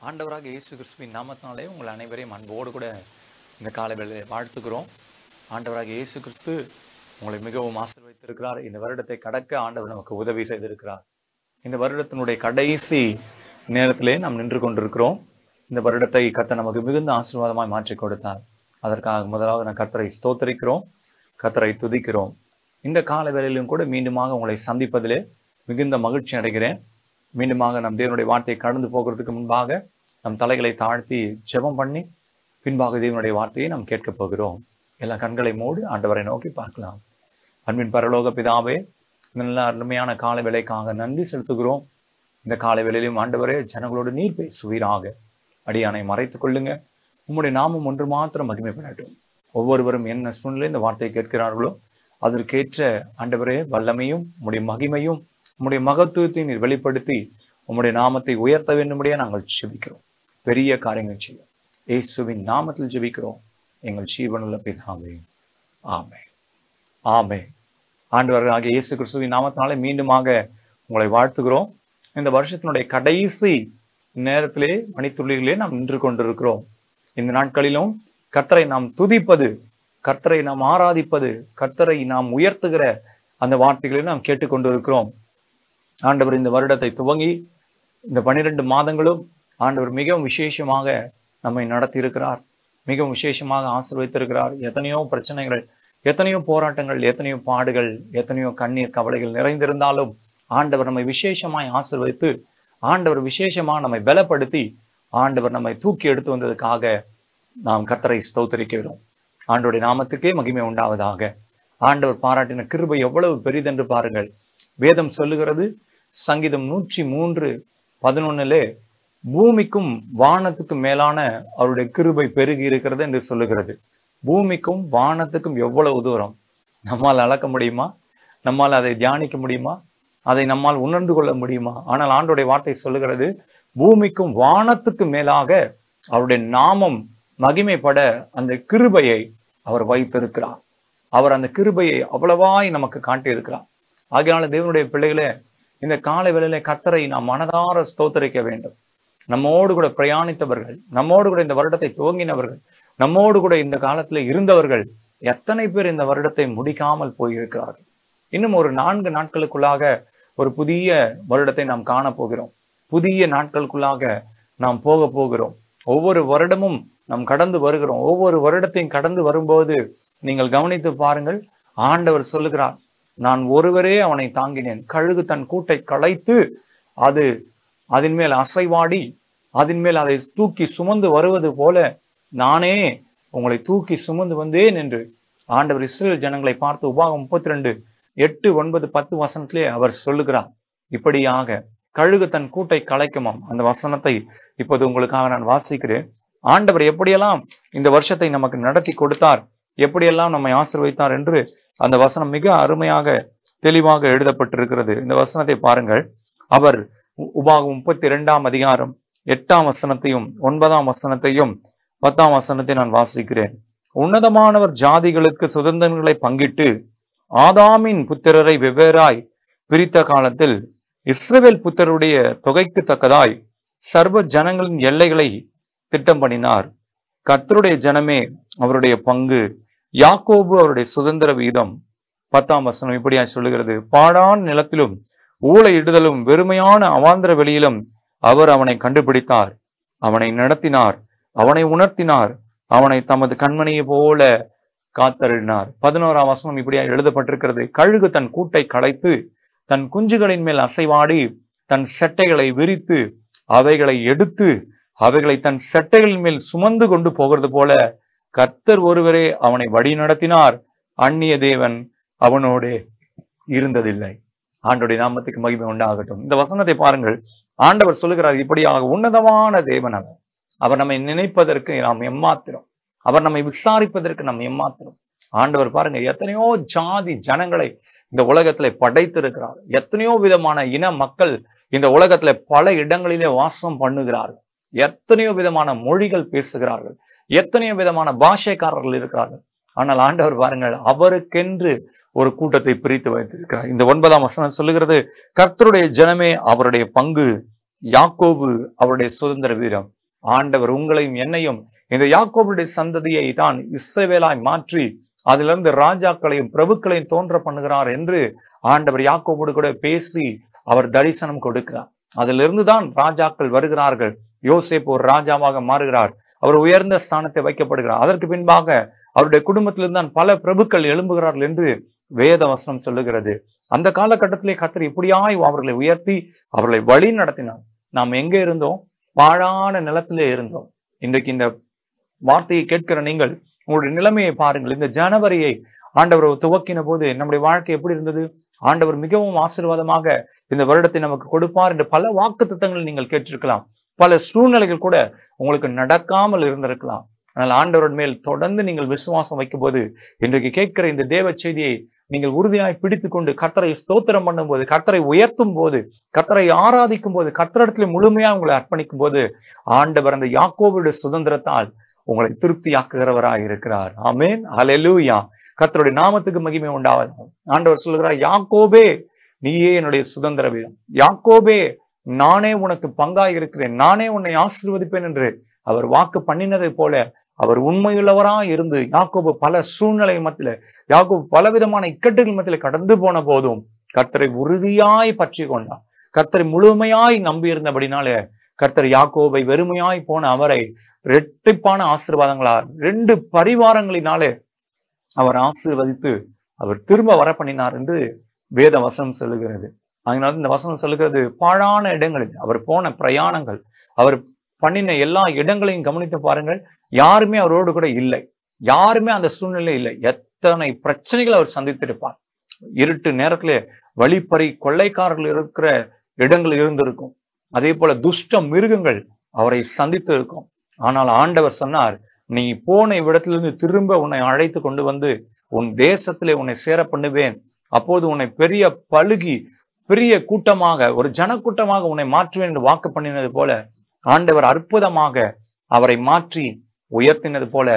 ஆண்டவராக இயேசு கிறிஸ்துவின் நாமத்தினாலே உங்கள் அனைவரையும் அன்போடு கூட இந்த காலை வேளையில் வாழ்த்துக்கிறோம். ஆண்டவராக இயேசு கிறிஸ்து உங்களை மிகவும் ஆசீர்வதித்திருக்கிறார். இந்த வருடத்தை கடக்க ஆண்டவர் நமக்கு உதவி செய்திருக்கிறார். இந்த வருடத்தினுடைய கடைசி நேரத்திலே நாம் நின்று கொண்டிருக்கிறோம். இந்த வருடத்தை கர்த்தர் நமக்கு மிகுந்த ஆசீர்வாதமாய் மாற்றி கொடுத்தார். அதற்காக முதலாவது நான் கர்த்தரை ஸ்தோத்தரிக்கிறோம், கர்த்தரை துதிக்கிறோம். இந்த கால வேளையிலும் கூட மீண்டுமாக உங்களை சந்திப்பதிலே மிகுந்த மகிழ்ச்சி அடைகிறேன். மீண்டுமாக நம் தேவனுடைய வார்த்தையை கடந்து போகிறதுக்கு முன்பாக நம் தலைகளை தாழ்த்தி ஜெபம் பண்ணி பின்பாக தேவனுடைய வார்த்தையை நாம் கேட்கப் போகிறோம். எல்லா கண்களை மூடி ஆண்டவரை நோக்கி பார்க்கலாம். அன்பின் பரலோக பிதாவே, நல்ல அருமையான கால வேளைக்காக நன்றி செலுத்துகிறோம். இந்த கால வேளையிலும் ஆண்டவரே ஜனங்களோடு நீர் பேசுவீராக. அடியானை மறைத்துக் கொள்ளுங்க. உம்முடைய நாமம் ஒன்று மாத்திரம் மகிமைப்படட்டும். ஒவ்வொருவரும் என்ன சூழ்நிலை இந்த வார்த்தையை கேட்கிறார்களோ அதற்கேற்ற ஆண்டவரே வல்லமையும் உம்முடைய மகிமையும் உம்முடைய மகத்துவத்தை நீர் வெளிப்படுத்தி உம்முடைய நாமத்தை உயர்த்த வேண்டும்படியா நாங்கள் ஜெபிக்கிறோம். பெரிய காரியங்கள் செய்யும் இயேசுவின் நாமத்தில் ஜெபிக்கிறோம் எங்கள் ஜீவனுள்ள பிதாவே, ஆமென். ஆமென். ஆண்டவராகிய இயேசு கிறிஸ்துவின் நாமத்தினாலே மீண்டுமாக உங்களை வாழ்த்துகிறோம். இந்த வருஷத்தினுடைய கடைசி நேரத்திலே மணித்துளிகளே நாம் நின்று கொண்டிருக்கிறோம். இந்த நாட்களிலும் கர்த்தரை நாம் துதிப்பது, கர்த்தரை நாம் ஆராதிப்பது, கர்த்தரை நாம் உயர்த்துகிற அந்த வார்த்தைகளை நாம் கேட்டுக்கொண்டிருக்கிறோம். ஆண்டவர் இந்த வருடத்தை துவங்கி இந்த 12 மாதங்களும் ஆண்டவர் மிகவும் விசேஷமாக நம்மை நடத்தி இருக்கிறார், மிகவும் விசேஷமாக ஆசீர்வதித்திருக்கிறார். எத்தனையோ பிரச்சனைகள், எத்தனையோ போராட்டங்கள், எத்தனையோ பாடுகள், எத்தனையோ கண்ணீர் கவலைகள் நிறைந்திருந்தாலும் ஆண்டவர் நம்மை விசேஷமாய் ஆசீர்வதித்து ஆண்டவர் விசேஷமாக நம்மை பலப்படுத்தி ஆண்டவர் நம்மை தூக்கி எடுத்து வந்ததுக்காக நாம் கர்த்தரை ஸ்தோத்திரிக்கிறோம். ஆண்டவருடைய நாமத்துக்கே மகிமை உண்டாவதாக. ஆண்டவர் பாராட்டின கிருபை எவ்வளவு பெரிதென்று பாருங்கள். வேதம் சொல்லுகிறது, சங்கீதம் 103:11 பூமிக்கும் வானத்துக்கும் மேலான அவருடைய கிருபை பெருகி இருக்கிறது என்று சொல்லுகிறது. பூமிக்கும் வானத்துக்கும் எவ்வளவு தூரம் நம்மால் அளக்க முடியுமா? நம்மால் அதை தியானிக்க முடியுமா? அதை நம்மால் உணர்ந்து கொள்ள முடியுமா? ஆனால் ஆண்டவருடைய வார்த்தை சொல்லுகிறது, பூமிக்கும் வானத்துக்கும் மேலாக அவருடைய நாமம் மகிமைப்பட அந்த கிருபையை அவர் வைத்திருக்கிறார். அவர் அந்த கிருபையை அவ்வளவாய் நமக்கு காட்டியிருக்கிறார். ஆகையால தேவனுடைய பிள்ளைகளே, இந்த காலை வேளையில கர்த்தரை நாம் மனதார ஸ்தோத்தரிக்க வேண்டும். நம்மோடு கூட பிரயாணித்தவர்கள், நம்மோடு கூட இந்த வருடத்தை துவங்கினவர்கள், நம்மோடு கூட இந்த காலத்துல இருந்தவர்கள் எத்தனை பேர் இந்த வருடத்தை முடிக்காமல் போயிருக்கிறார்கள். இன்னும் ஒரு 4 நாட்களுக்குள்ளாக ஒரு புதிய வருடத்தை நாம் காண போகிறோம். புதிய நாட்களுக்குள்ளாக நாம் போக போகிறோம். ஒவ்வொரு வருடமும் நாம் கடந்து வருகிறோம். ஒவ்வொரு வருடத்தையும் கடந்து வரும்போது நீங்கள் கவனித்து பாருங்கள், ஆண்டவர் சொல்லுகிறார், நான் ஒருவரே அவனை தாங்கினேன். கழுகு தன் கூட்டை களைத்து அது அதன் மேல் அசைவாடி அதன் மேல் அதை தூக்கி சுமந்து வருவது போல நானே உங்களை தூக்கி சுமந்து வந்தேன் என்று ஆண்டவர் இஸ்ரவேல் ஜனங்களை பார்த்து உபாகம் 32:8, 9, 10 வசனத்திலே அவர் சொல்லுகிறார். இப்படியாக கழுகு தன் கூட்டை களைக்குமாம். அந்த வசனத்தை இப்போது உங்களுக்காக நான் வாசிக்கிறேன். ஆண்டவர் எப்படியெல்லாம் இந்த வருஷத்தை நமக்கு நடத்தி கொடுத்தார், எப்படியெல்லாம் நம்மை ஆசீர்வதித்தார் என்று அந்த வசனம் மிக அருமையாக தெளிவாக எழுதப்பட்டிருக்கிறது. இந்த வசனத்தை பாருங்கள். அவர் உபாகம் 32 8 வசனத்தையும் 9 வசனத்தையும் 10 வசனத்தை நான் வாசிக்கிறேன். உன்னதமானவர் ஜாதிகளுக்கு சுதந்திரங்களை பங்கிட்டு ஆதாமின் புத்திரரை வெவ்வேறாய் பிரித்த காலத்தில் இஸ்ரவேல் புத்திரருடைய தொகைக்கு தக்கதாய் சர்வ ஜனங்களின் எல்லைகளை திட்டம் பண்ணினார். கர்த்தருடைய ஜனமே அவருடைய பங்கு, யாக்கோபு அவருடைய சுதந்திர வீதம். 10 வசனம் இப்படியா சொல்லுகிறது, பாடான் நிலத்திலும் ஊளையிடுதலும் வெறுமையான அவாந்திர வெளியிலும் அவர் அவனை கண்டுபிடித்தார், அவனை நடத்தினார், அவனை உணர்த்தினார், அவனை தமது கண்மணியை போல காத்தருளினார். 11 வசனம் இப்படியா எழுதப்பட்டிருக்கிறது, கழுகு தன் கூட்டை களைத்து தன் குஞ்சுகளின் மேல் அசைவாடி தன் செட்டைகளை விரித்து அவைகளை எடுத்து அவைகளை தன் செட்டைகளின் மேல் சுமந்து கொண்டு போகிறது போல கர்த்தர் ஒருவரே அவனை வழி நடத்தினார், அந்நிய தேவன் அவனோடு இருந்ததில்லை. ஆண்டவருடைய நாமத்துக்கு மகிமை உண்டாகட்டும். இந்த வசனத்தை பாருங்கள். ஆண்டவர் சொல்லுகிறார், இப்படியாக உன்னதமான தேவன் அவர். அவர் நம்மை நினைப்பதற்கு நாம் எம்மாத்திரம், அவர் நம்மை விசாரிப்பதற்கு நாம் எம்மாத்திரம். ஆண்டவர் பாருங்க, எத்தனையோ ஜாதி ஜனங்களை இந்த உலகத்துல படைத்திருக்கிறார். எத்தனையோ விதமான இன மக்கள் இந்த உலகத்துல பல இடங்களிலே வாசம் பண்ணுகிறார்கள். எத்தனையோ விதமான மொழிகள் பேசுகிறார்கள். எத்தனையோ விதமான பாஷைக்காரர்கள் இருக்கிறார்கள். ஆனால் ஆண்டவர் பாருங்கள், அவருக்கென்று ஒரு கூட்டத்தை பிரித்து வைத்திருக்கிறார். இந்த 9 வசனம் சொல்லுகிறது, கர்த்தருடைய ஜனமே அவருடைய பங்கு, யாக்கோபு அவருடைய சுதந்திர வீரம். ஆண்டவர் உங்களையும் என்னையும் இந்த யாக்கோபுடைய சந்ததியை தான் இஸ்ரவேலாய் மாற்றி அதிலிருந்து ராஜாக்களையும் பிரபுக்களையும் தோன்ற பண்ணுகிறார் என்று ஆண்டவர் யாக்கோபோடு கூட பேசி அவர் தரிசனம் கொடுக்கிறார். அதிலிருந்து தான் ராஜாக்கள் வருகிறார்கள். யோசேப்பு ஒரு ராஜாவாக மாறுகிறார். அவர் உயர்ந்த ஸ்தானத்தை வைக்கப்படுகிறார். அதற்கு பின்பாக அவருடைய குடும்பத்திலிருந்து தான் பல பிரபுக்கள் எழும்புகிறார்கள் என்று வேத வசனம் சொல்லுகிறது. அந்த காலகட்டத்திலே கர்த்தர் இப்படியாய் அவர்களை உயர்த்தி அவர்களை வழி நடத்தினார். நாம் எங்க இருந்தோம்? பாழான நிலத்திலே இருந்தோம். இன்றைக்கு இந்த வார்த்தையை கேட்கிற நீங்கள் உங்களுடைய நிலைமையை பாருங்கள். இந்த ஜனவரியை ஆண்டவர் துவக்கின போது நம்முடைய வாழ்க்கை எப்படி இருந்தது? ஆண்டவர் மிகவும் ஆசீர்வாதமாக இந்த வருடத்தை நமக்கு கொடுப்பார் என்று பல வாக்குத்தத்தங்கள் நீங்கள் கேட்டிருக்கலாம். பல சூழ்நிலைகள் கூட உங்களுக்கு நடக்காமல் இருந்திருக்கலாம். ஆனால் ஆண்டவர் மேல் தொடர்ந்து நீங்கள் விசுவாசம் வைக்கும் போது இன்றைக்கு கேட்கிற இந்த தேவ செய்தியை நீங்கள் உறுதியாய் பிடித்துக் கொண்டு கர்த்தரை ஸ்தோத்திரம் பண்ணும் போது, கர்த்தரை உயர்த்தும் போது, கர்த்தரை ஆராதிக்கும் போது, கர்த்தரிடத்துல முழுமையா உங்களை அர்ப்பணிக்கும் போது ஆண்டவர் அந்த யாக்கோபுடைய சுதந்திரத்தால் உங்களை திருப்தியாக்குகிறவராக இருக்கிறார். ஆமென், ஹல்லேலூயா. கர்த்தருடைய நாமத்துக்கு மகிமை உண்டாவது. ஆண்டவர் சொல்லுகிறார், யாக்கோபே நீயே என்னுடைய சுதந்திர வீரம், யாக்கோபே நானே உனக்கு பங்காய் இருக்கிறேன், நானே உன்னை ஆசீர்வதிப்பேன் என்று அவர் வாக்கு பண்ணினதை போல அவர் உண்மையுள்ளவராய் இருந்து யாக்கோபு பல சூழ்நிலை மத்தியில, யாக்கோபு பலவிதமான இக்கட்டுகள் மத்தியில கடந்து போன போதும் கர்த்தரை உறுதியாய் பற்றி கொண்டார். கர்த்தரை முழுமையாய் நம்பி இருந்தபடினாலே கர்த்தர் யாக்கோபை வெறுமையாய் போன அவரை இரட்டிப்பான ஆசீர்வாதங்களால் 2 பரிவாரங்களினாலே அவர் ஆசீர்வதித்து அவர் திரும்ப வர பண்ணினார் என்று வேத வசனம் சொல்லுகிறது. அதனால இந்த வசனம் சொல்லுகிறது, பாழான இடங்களில் அவர் போன பிரயாணங்கள், அவர் பண்ணின எல்லா இடங்களையும் கவனித்து பாருங்கள். யாருமே அவரோடு கூட இல்லை, யாருமே அந்த சூழ்நிலை இல்லை. எத்தனை பிரச்சனைகள் அவர் சந்தித்திருப்பார். இருட்டு நேரத்திலே வழிப்பறி கொள்ளைக்காரர்கள் இருக்கிற இடங்கள் இருந்திருக்கும். அதே போல துஷ்ட மிருகங்கள் அவரை சந்தித்து இருக்கும். ஆனால் ஆண்டவர் சொன்னார், நீ போன இடத்திலிருந்து திரும்ப உன்னை அழைத்து கொண்டு வந்து உன் தேசத்திலே உன்னை சேர பண்ணுவேன். அப்போது உன்னை பெரிய பழுகி பெரிய கூட்டமாக ஒரு ஜனக்கூட்டமாக உன்னை மாற்றுவேன் என்று வாக்கு பண்ணினது போல ஆண்டவர் அற்புதமாக அவரை மாற்றி உயர்த்தினது போல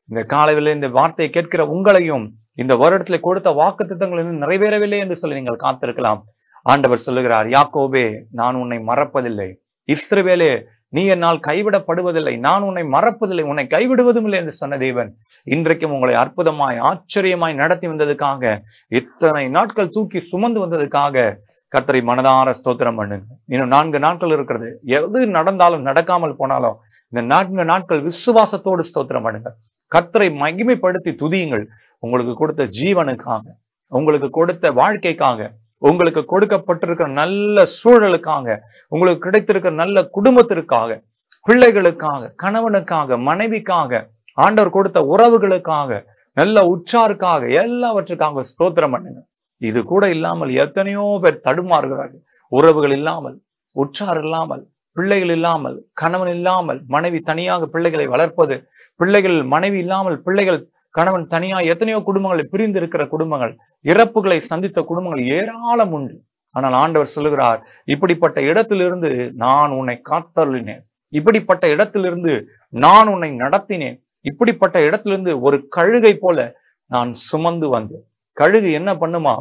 இந்த காலையில் இந்த வார்த்தையை கேட்கிற உங்களையும் இந்த வருடத்துல கொடுத்த வாக்குத்தத்தங்கள் இன்னும் நிறைவேறவில்லை என்று சொல்லி நீங்கள் காத்திருக்கலாம். ஆண்டவர் சொல்லுகிறார், யாக்கோபே நான் உன்னை மறப்பதில்லை, இஸ்ரவேலே நீ என்னால் கைவிடப்படுவதில்லை, நான் உன்னை மறப்பதில்லை, உன்னை கைவிடுவதும் இல்லை என்று சொன்ன தேவன் இன்றைக்கும் உங்களை அற்புதமாய் ஆச்சரியமாய் நடத்தி வந்ததுக்காக, இத்தனை நாட்கள் தூக்கி சுமந்து வந்ததுக்காக கர்த்தரை மனதார ஸ்தோத்திரம் பண்ணுங்க. இன்னும் 4 நாட்கள் இருக்கிறது. எது நடந்தாலும் நடக்காமல் போனாலும் இந்த 4 நாட்கள் விசுவாசத்தோடு ஸ்தோத்திரம் பண்ணுங்க. கர்த்தரை மகிமைப்படுத்தி துதியுங்கள். உங்களுக்கு கொடுத்த ஜீவனுக்காக, உங்களுக்கு கொடுத்த வாழ்க்கைக்காக, உங்களுக்கு கொடுக்கப்பட்டிருக்கிற நல்ல சூழலுக்காக, உங்களுக்கு கிடைத்திருக்கிற நல்ல குடும்பத்திற்காக, பிள்ளைகளுக்காக, கணவனுக்காக, மனைவிக்காக, ஆண்டவர் கொடுத்த உறவுகளுக்காக, நல்ல உற்றாருக்காக, எல்லாவற்றுக்காக ஸ்தோத்திரம் பண்ணுங்க. இது கூட இல்லாமல் எத்தனையோ பேர் தடுமாறுகிறார்கள். உறவுகள் இல்லாமல், உற்றார் இல்லாமல், பிள்ளைகள் இல்லாமல், கணவன் இல்லாமல், மனைவி தனியாக பிள்ளைகளை வளர்ப்பது, பிள்ளைகள் மனைவி இல்லாமல் பிள்ளைகள் கணவன் தனியா, எத்தனையோ குடும்பங்களை பிரிந்து இருக்கிற குடும்பங்கள், இறப்புகளை சந்தித்த குடும்பங்கள் ஏராளம் உண்டு. ஆனால் ஆண்டவர் சொல்லுகிறார், இப்படிப்பட்ட இடத்திலிருந்து நான் உன்னை காத்தருளினேன், இப்படிப்பட்ட இடத்திலிருந்து நான் உன்னை நடத்தினேன், இப்படிப்பட்ட இடத்திலிருந்து ஒரு கழுகை போல நான் சுமந்து வந்தேன். கழுகு என்ன பண்ணுமா?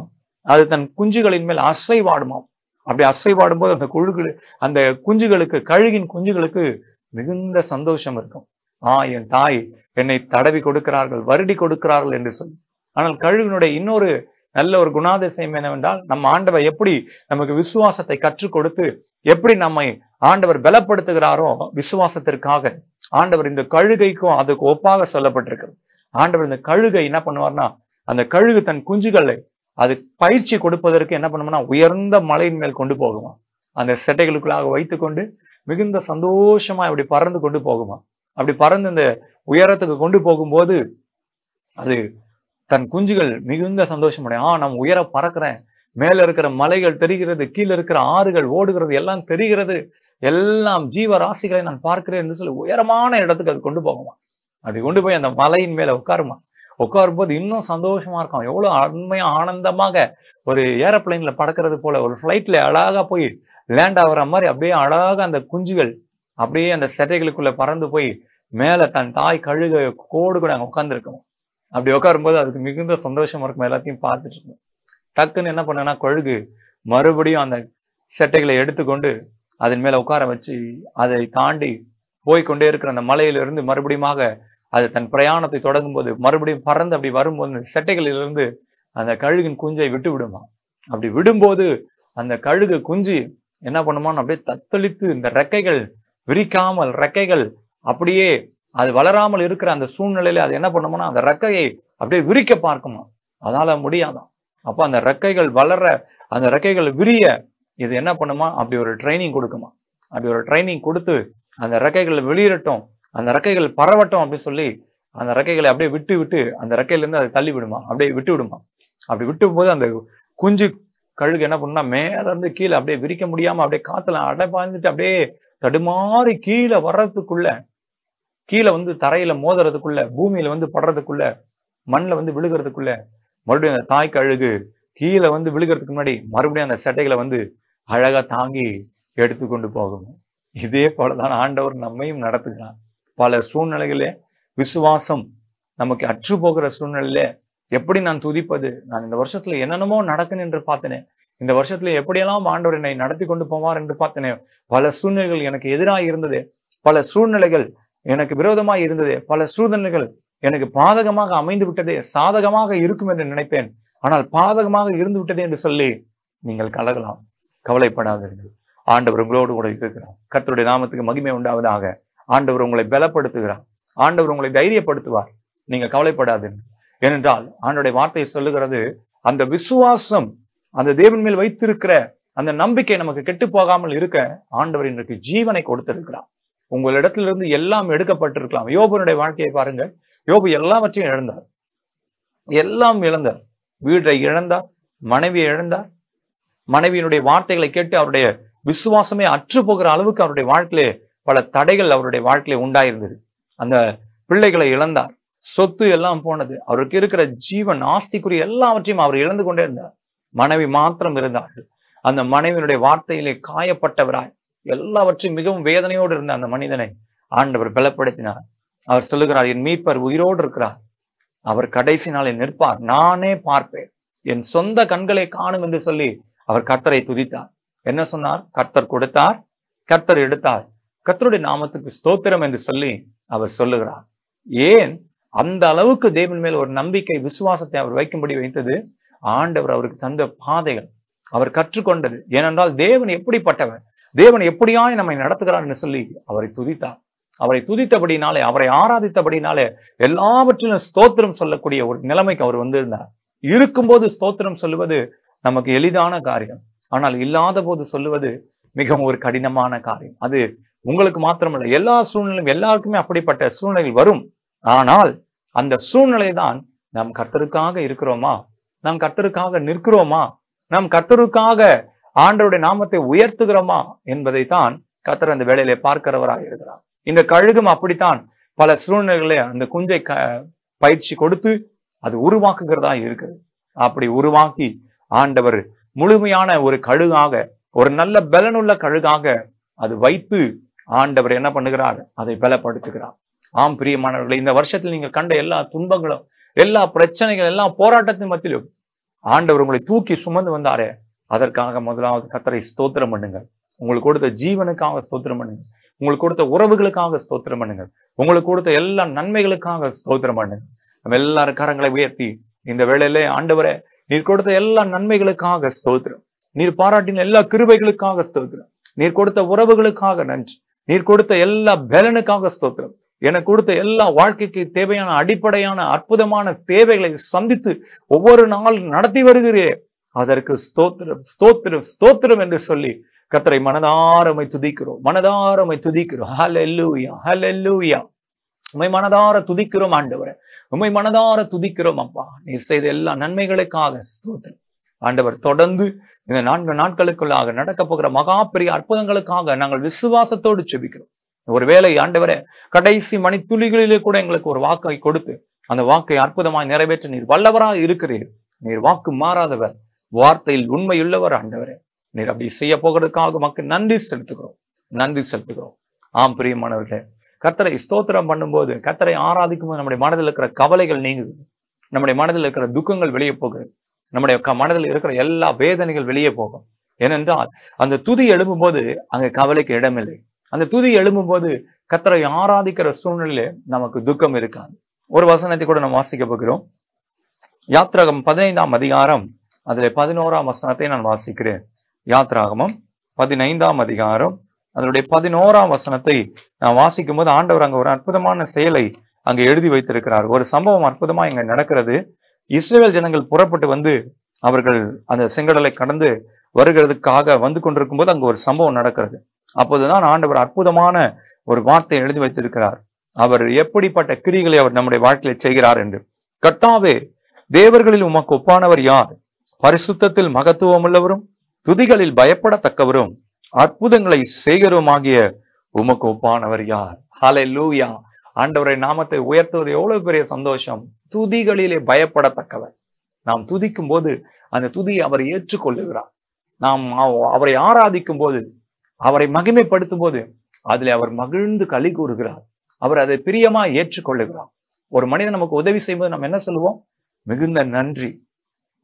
அது தன் குஞ்சுகளின் மேல் அசைவாடுமாம். அப்படி அசைவாடும் போது அந்த குஞ்சுகளுக்கு, கழுகின் குஞ்சுகளுக்கு மிகுந்த சந்தோஷம் இருக்கும். என் தாய் என்னை தடவி கொடுக்கிறார்கள், வருடி கொடுக்கிறார்கள் என்று சொல்லி. ஆனால் கழுகினுடைய இன்னொரு நல்ல ஒரு குணாதிசயம் என்னவென்றால், நம்ம ஆண்டவர் எப்படி நமக்கு விசுவாசத்தை கற்றுக் கொடுத்து எப்படி நம்மை ஆண்டவர் பலப்படுத்துகிறாரோ விசுவாசத்திற்காக, ஆண்டவர் இந்த கழுகைக்கும் அதுக்கு ஒப்பாக சொல்லப்பட்டிருக்கிறது. ஆண்டவர் இந்த கழுகை என்ன பண்ணுவார்னா, அந்த கழுகு தன் குஞ்சுகளை அது பயிற்சி கொடுப்பதற்கு என்ன பண்ணுமா, உயர்ந்த மலையின் மேல் கொண்டு போகுமா. அந்த செட்டைகளுக்குள்ளாக வைத்துக்கொண்டு மிகுந்த சந்தோஷமா அப்படி பறந்து கொண்டு போகுமா. அப்படி பறந்து இந்த உயரத்துக்கு கொண்டு போகும்போது அது தன் குஞ்சுகள் மிகுந்த சந்தோஷமடையும். நான் உயர பறக்கிறேன், மேல இருக்கிற மலைகள் தெரிகிறது, கீழே இருக்கிற ஆறுகள் ஓடுகிறது எல்லாம் தெரிகிறது, எல்லாம் ஜீவராசிகளை நான் பார்க்கிறேன் என்று சொல்லி உயரமான இடத்துக்கு அது கொண்டு போகுமா. அப்படி கொண்டு போய் அந்த மலையின் மேல உட்காருமா. உட்காரும் போது இன்னும் சந்தோஷமா இருக்கும். எவ்வளவு அருமையா ஆனந்தமாக ஒரு ஏரோப்ளைன்ல பறக்கிறது போல, ஒரு ஃபிளைட்ல அழகா போய் லேண்ட் ஆகுற மாதிரி அப்படியே அழகா அந்த குஞ்சுகள் அப்படியே அந்த செட்டைகளுக்குள்ள பறந்து போய் மேல தன் தாய் கழுக கோடு கூட அங்க உட்கார்ந்துருக்கும். அப்படி உட்காரும்போது அதுக்கு மிகுந்த சந்தோஷமா இருக்கும். எல்லாத்தையும் பார்த்துட்டு இருக்கும். டக்குன்னு என்ன பண்ணனா, கழுகு மறுபடியும் அந்த செட்டைகளை எடுத்துக்கொண்டு அதன் மேல உட்கார வச்சு அதை தாண்டி போய்கொண்டே இருக்கிற அந்த மலையிலிருந்து மறுபடியுமாக அது தன் பிரயாணத்தை தொடங்கும் போது மறுபடியும் பறந்து அப்படி வரும்போது செட்டைகளிலிருந்து அந்த கழுகின் குஞ்சை விட்டு விடுமா. அப்படி விடும்போது அந்த கழுகு குஞ்சு என்ன பண்ணுமான்னு அப்படியே தத்தளித்து இந்த ரெக்கைகள் விரிக்காமல், ரெக்கைகள் அப்படியே அது வளராமல் இருக்கிற அந்த சூழ்நிலையில அது என்ன பண்ணுமானா அந்த ரெக்கையை அப்படியே விரிக்க பார்க்குமா. அதால முடியாதான். அப்ப அந்த ரெக்கைகள் வளர, அந்த ரெக்கைகள் விரிய இது என்ன பண்ணுமா, அப்படி ஒரு ட்ரைனிங் கொடுக்குமா. அப்படி ஒரு ட்ரைனிங் கொடுத்து அந்த ரெக்கைகள் வெளியிடட்டும், அந்த ரெக்கைகள் பரவட்டும் அப்படின்னு சொல்லி அந்த ரெக்கைகளை அப்படியே விட்டு விட்டு அந்த ரெக்கையில இருந்து அதை தள்ளி விடுமா, அப்படியே விட்டு விடுமா. அப்படி விட்டும் போது அந்த குஞ்சு கழுகு என்ன பண்ணுனா மேல இருந்து கீழே அப்படியே விரிக்க முடியாம அப்படியே காத்துல அடைப்பாந்துட்டு அப்படியே தடுமாறி கீழே வர்றதுக்குள்ள, கீழே வந்து தரையில மோதுறதுக்குள்ள, பூமியில வந்து படுறதுக்குள்ள, மண்ணில் வந்து விழுகிறதுக்குள்ள மறுபடியும் அந்த தாய் கழுகு கீழே வந்து விழுகிறதுக்கு முன்னாடி மறுபடியும் அந்த செட்டைகளை வந்து அழகா தாங்கி எடுத்துக்கொண்டு போகும். இதே போலதான் ஆண்டவர் நம்மையும் நடத்துகிறார். பல சூழ்நிலைகளே விசுவாசம் நமக்கு அற்று போகிற சூழ்நிலையில எப்படி நான் துதிப்பது, நான் இந்த வருஷத்துல என்னென்னமோ நடக்குன்னு என்று பார்த்தனே, இந்த வருஷத்துல எப்படியெல்லாம் ஆண்டவர் என்னை நடத்தி கொண்டு போவார் என்று பார்த்தனே, பல சூழ்நிலைகள் எனக்கு எதிராக இருந்தது, பல சூழ்நிலைகள் எனக்கு விரோதமாக இருந்தது, பல சூழ்நிலைகள் எனக்கு பாதகமாக அமைந்து விட்டதே, சாதகமாக இருக்கும் என்று நினைப்பேன், ஆனால் பாதகமாக இருந்து விட்டதே என்று சொல்லி நீங்கள் கலகலாம். கவலைப்படாதீர்கள். ஆண்டவர் உங்களோடு கூட இருக்கிறார். கர்த்தருடைய நாமத்துக்கு மகிமை உண்டாவதாக. ஆண்டவர் உங்களை பலப்படுத்துகிறார். ஆண்டவர் உங்களை தைரியப்படுத்துவார். நீங்க கவலைப்படாதீர்கள். ஏனென்றால் ஆண்டவருடைய வார்த்தையை சொல்லுகிறது, அந்த விசுவாசம், அந்த தேவன் மேல் வைத்திருக்கிற அந்த நம்பிக்கை நமக்கு கெட்டு போகாமல் இருக்க ஆண்டவர் இன்றைக்கு ஜீவனை கொடுத்திருக்கிறார். உங்களிடத்திலிருந்து எல்லாம் எடுக்கப்பட்டிருக்கலாம். யோபனுடைய வாழ்க்கையை பாருங்க. யோபு எல்லாவற்றையும் இழந்தார், எல்லாம் இழந்தார். வீட்டை இழந்தார், மனைவியை இழந்தார். மனைவியினுடைய வார்த்தைகளை கேட்டு அவருடைய விசுவாசமே அற்று போகிற அளவுக்கு அவருடைய வாழ்க்கையிலே பல தடைகள் அவருடைய வாழ்க்கையிலே உண்டாயிருந்தது. அந்த பிள்ளைகளை இழந்தார், சொத்து எல்லாம் போனது, அவருக்கு இருக்கிற ஜீவன் ஆஸ்திக்குரிய எல்லாவற்றையும் அவர் இழந்து கொண்டே இருந்தார். மனைவி மாத்திரம் இருந்தார்கள். அந்த மனைவியினுடைய வார்த்தையிலே காயப்பட்டவராய் எல்லாவற்றையும் மிகவும் வேதனையோடு இருந்த அந்த மனிதனை ஆண்டவர் பலப்படுத்தினார். அவர் சொல்லுகிறார், என் மீட்பர் உயிரோடு இருக்கிறார், அவர் கடைசி நாளில் நிற்பார், நானே பார்ப்பேன், என் சொந்த கண்களை காணும் என்று சொல்லி அவர் கர்த்தரை துதித்தார். என்ன சொன்னார்? கர்த்தர் கொடுத்தார், கர்த்தர் எடுத்தார், கர்த்தருடைய நாமத்துக்கு ஸ்தோத்திரம் என்று சொல்லி அவர் சொல்லுகிறார். ஏன் அந்த அளவுக்கு தேவன் மேல் ஒரு நம்பிக்கை, விசுவாசத்தை அவர் வைக்கும்படி வைத்தது ஆண்டவர் அவருக்கு தந்த பாதைகள், அவர் கற்றுக்கொண்டது. ஏனென்றால் தேவன் எப்படிப்பட்டவர், தேவன் எப்படியாய் நம்மை நடத்துகிறார் என்று சொல்லி அவரை துதித்தார். அவரை துதித்தபடினாலே, அவரை ஆராதித்தபடினாலே எல்லாவற்றிலும் ஸ்தோத்திரம் சொல்லக்கூடிய ஒரு நிலைமைக்கு அவர் வந்திருந்தார். இருக்கும்போது ஸ்தோத்திரம் சொல்லுவது நமக்கு எளிதான காரியம், ஆனால் இல்லாத போது சொல்லுவது மிகவும் ஒரு கடினமான காரியம். அது உங்களுக்கு மாத்திரமல்ல, எல்லா சூழ்நிலையும் எல்லாருக்குமே அப்படிப்பட்ட சூழ்நிலைகள் வரும். ஆனால் அந்த சூழ்நிலை தான் நாம் கர்த்தருக்காக இருக்கிறோமா, நாம் கர்த்தருக்காக நிற்கிறோமா, நாம் கர்த்தருக்காக ஆண்டவருடைய நாமத்தை உயர்த்துகிறோமா என்பதைத்தான் கர்த்தர் அந்த வேளையிலே பார்க்கிறவராக இருக்கிறார். இந்த கழுகும் அப்படித்தான் பல சூழ்நிலைகளே அந்த குஞ்சை பயிற்சி கொடுத்து அது உருவாக்குகிறதா இருக்குது. அப்படி உருவாக்கி ஆண்டவர் முழுமையான ஒரு கழுகாக, ஒரு நல்ல பலனுள்ள கழுகாக அது வைத்து ஆண்டவர் என்ன பண்ணுகிறார்? அதை பலப்படுத்துகிறார். ஆம் பிரியமானவர்களே, இந்த வருஷத்தில் நீங்கள் கண்ட எல்லா துன்பங்களும், எல்லா பிரச்சனைகள், எல்லா போராட்டத்தின் மத்தியிலும் ஆண்டவர் உங்களை தூக்கி சுமந்து வந்தாரே, அதற்காக முதலாவது கர்த்தரை ஸ்தோத்திரம் பண்ணுங்கள். உங்களுக்கு கொடுத்த ஜீவனுக்காக ஸ்தோத்திரம் பண்ணுங்க, உங்களுக்கு கொடுத்த உறவுகளுக்காக ஸ்தோத்திரம் பண்ணுங்க, உங்களுக்கு கொடுத்த எல்லா நன்மைகளுக்காக ஸ்தோத்திரம் பண்ணுங்க. நம்ம எல்லாரும் கரங்களை உயர்த்தி இந்த வேளையிலே, ஆண்டவரே நீர் கொடுத்த எல்லா நன்மைகளுக்காக ஸ்தோத்திரம், நீர் பாராட்டின எல்லா கிருபைகளுக்காக ஸ்தோத்திரம், நீர் கொடுத்த உறவுகளுக்காக நன்றி, நீர் கொடுத்த எல்லா பலனுக்காக ஸ்தோத்திரம், எனக்கு கொடுத்த எல்லா வாழ்க்கைக்கு தேவையான அடிப்படையான அற்புதமான தேவைகளை சந்தித்து ஒவ்வொரு நாள் நடத்தி வருகிறே, அதற்கு ஸ்தோத்திரம் ஸ்தோத்திரம் ஸ்தோத்திரம் என்று சொல்லி கர்த்தரை மனதாரமை துதிக்கிறோம், மனதாரமை துதிக்கிறோம். ஹல்லேலூயா, ஹல்லேலூயா. உம்மை மனதார துதிக்கிறோம் ஆண்டவரே, உம்மை மனதார துதிக்கிறோம் அப்பா. நீர் செய்த எல்லா நன்மைகளுக்காக ஸ்தோத்திரம் ஆண்டவர். தொடர்ந்து இந்த 4 நாட்களுக்குள்ளாக நடக்க போகிற மகா பெரிய அற்புதங்களுக்காக நாங்கள் விசுவாசத்தோடு செபிக்கிறோம். ஒருவேளை ஆண்டவரே கடைசி மணித்துளிகளிலே கூட எங்களுக்கு ஒரு வாக்கை கொடுத்து அந்த வாக்கை அற்புதமாய் நிறைவேற்ற நீர் வல்லவராக இருக்கிறீர். நீர் வாக்கு மாறாதவர், வார்த்தையில் உண்மையுள்ளவர் ஆண்டவரே. நீர் அப்படி செய்ய போகிறதுக்காக மக்கள் நன்றி செலுத்துகிறோம், நன்றி செலுத்துகிறோம். ஆம் பிரியமானவர்களே, கர்த்தரை ஸ்தோத்திரம் பண்ணும்போது, கர்த்தரை ஆராதிக்கும் போது நம்முடைய மனதில் இருக்கிற கவலைகள் நீங்குது, நம்முடைய மனதில் இருக்கிற துக்கங்கள் வெளியே போகுது, நம்முடைய மனதில் இருக்கிற எல்லா வேதனைகள் வெளியே போகும். ஏனென்றால் அந்த துதி எழும்பும் போது அங்க கவலைக்கு இடமில்லை. அந்த துதி எழும்பும் போது கர்த்தரை ஆராதிக்கிற சூழ்நிலையில நமக்கு துக்கம் இருக்காது. ஒரு வசனத்தை கூட நம்ம வாசிக்க போகிறோம். யாத்ராகமம் 15ஆம் அதிகாரம் அதுல 11ஆம் வசனத்தை நான் வாசிக்கிறேன். யாத்ராகமம் 15ஆம் அதிகாரம் அதனுடைய 11ஆம் வசனத்தை நான் வாசிக்கும் போது ஆண்டவர் அங்க ஒரு அற்புதமான செயலை அங்க எழுதி வைத்திருக்கிறார். ஒரு சம்பவம் அற்புதமா இங்க நடக்கிறது. இஸ்ரவேல் ஜனங்கள் புறப்பட்டு வந்து அவர்கள் அந்த செங்கடலை கடந்து வருகிறதுக்காக வந்து கொண்டிருக்கும் போது அங்க ஒரு சம்பவம் நடக்கிறது. அப்போதுதான் ஆண்டவர் அற்புதமான ஒரு வார்த்தையை எழுதி வைத்திருக்கிறார். அவர் எப்படிப்பட்ட கிரிகளை அவர் நம்முடைய வாழ்க்கையில செய்கிறார் என்று. கர்த்தாவே, தேவர்களில் உமக்கு ஒப்பானவர் யார்? பரிசுத்தத்தில் மகத்துவம் உள்ளவரும் துதிகளில் பயப்படத்தக்கவரும் அற்புதங்களை செய்கிறோமாகிய உமக்கு ஒப்பானவர் யார்? ஹல்லேலூயா. ஆண்டவரை நாமத்தை உயர்த்துவது எவ்வளவு பெரிய சந்தோஷம். துதிகளிலே பயப்படத்தக்கவர். நாம் துதிக்கும் போது அந்த துதியை அவர் ஏற்றுக்கொள்ளுகிறார். நாம் அவரை ஆராதிக்கும் போது, அவரை மகிமைப்படுத்தும் போது அதில் அவர் மகிழ்ந்து களி கூறுகிறார். அவர் அதை பிரியமா ஏற்றுக்கொள்ளுகிறார். ஒரு மனிதன் நமக்கு உதவி செய்யும்போது நம்ம என்ன சொல்லுவோம்? மிகுந்த நன்றி.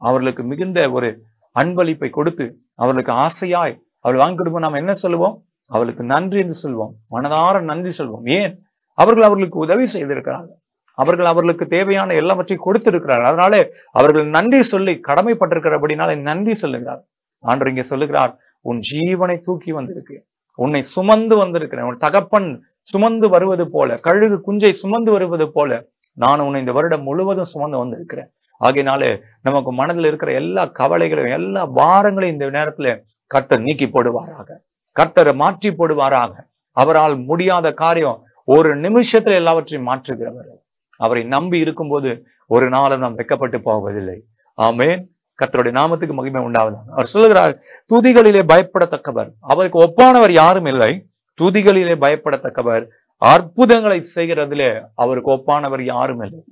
அவர்களுக்கு மிகுந்த ஒரு அன்பளிப்பை கொடுத்து அவர்களுக்கு ஆசையாய் அவள் வாங்கி கொடுப்போம். நாம் என்ன சொல்லுவோம்? அவளுக்கு நன்றி என்று சொல்வோம். மனதார நன்றி சொல்வோம். ஏன்? அவர்களுக்கு உதவி செய்திருக்கிறார்கள். அவர்களுக்கு தேவையான எல்லாவற்றையும் கொடுத்திருக்கிறார்கள். அதனால அவர்கள் நன்றி சொல்லி கடமைப்பட்டிருக்கிறபடினால நன்றி சொல்லுகிறார். ஆண்டவர் இங்கே சொல்லுகிறார், உன் ஜீவனை தூக்கி வந்திருக்கு, உன்னை சுமந்து வந்திருக்கிறேன். உன் தகப்பன் சுமந்து வருவது போல, கழுகு குஞ்சை சுமந்து வருவது போல நான் உன்னை இந்த வருடம் முழுவதும் சுமந்து வந்திருக்கிறேன். ஆகையினாலே நமக்கு மனதில் இருக்கிற எல்லா கவலைகளையும் எல்லா பாரங்களையும் இந்த நேரத்துல கர்த்தர் நீக்கி போடுவாராக. கர்த்தரை மாற்றி போடுவாராக. அவரால் முடியாத காரியம் ஒரு நிமிஷத்துல எல்லாவற்றையும் மாற்றுகிறவர். அவரை நம்பி இருக்கும்போது ஒரு நாளும் நாம் வெட்கப்பட்டு போவதில்லை. ஆமென். கர்த்தருடைய நாமத்துக்கு மகிமை உண்டாவதாக. அவர் சொல்லுகிறார், துதிகளிலே பயப்படத்தக்கவர், அவருக்கு ஒப்பானவர் யாரும் இல்லை. துதிகளிலே பயப்படத்தக்கவர், அற்புதங்களை செய்கிறதிலே அவருக்கு ஒப்பானவர் யாரும் இல்லை.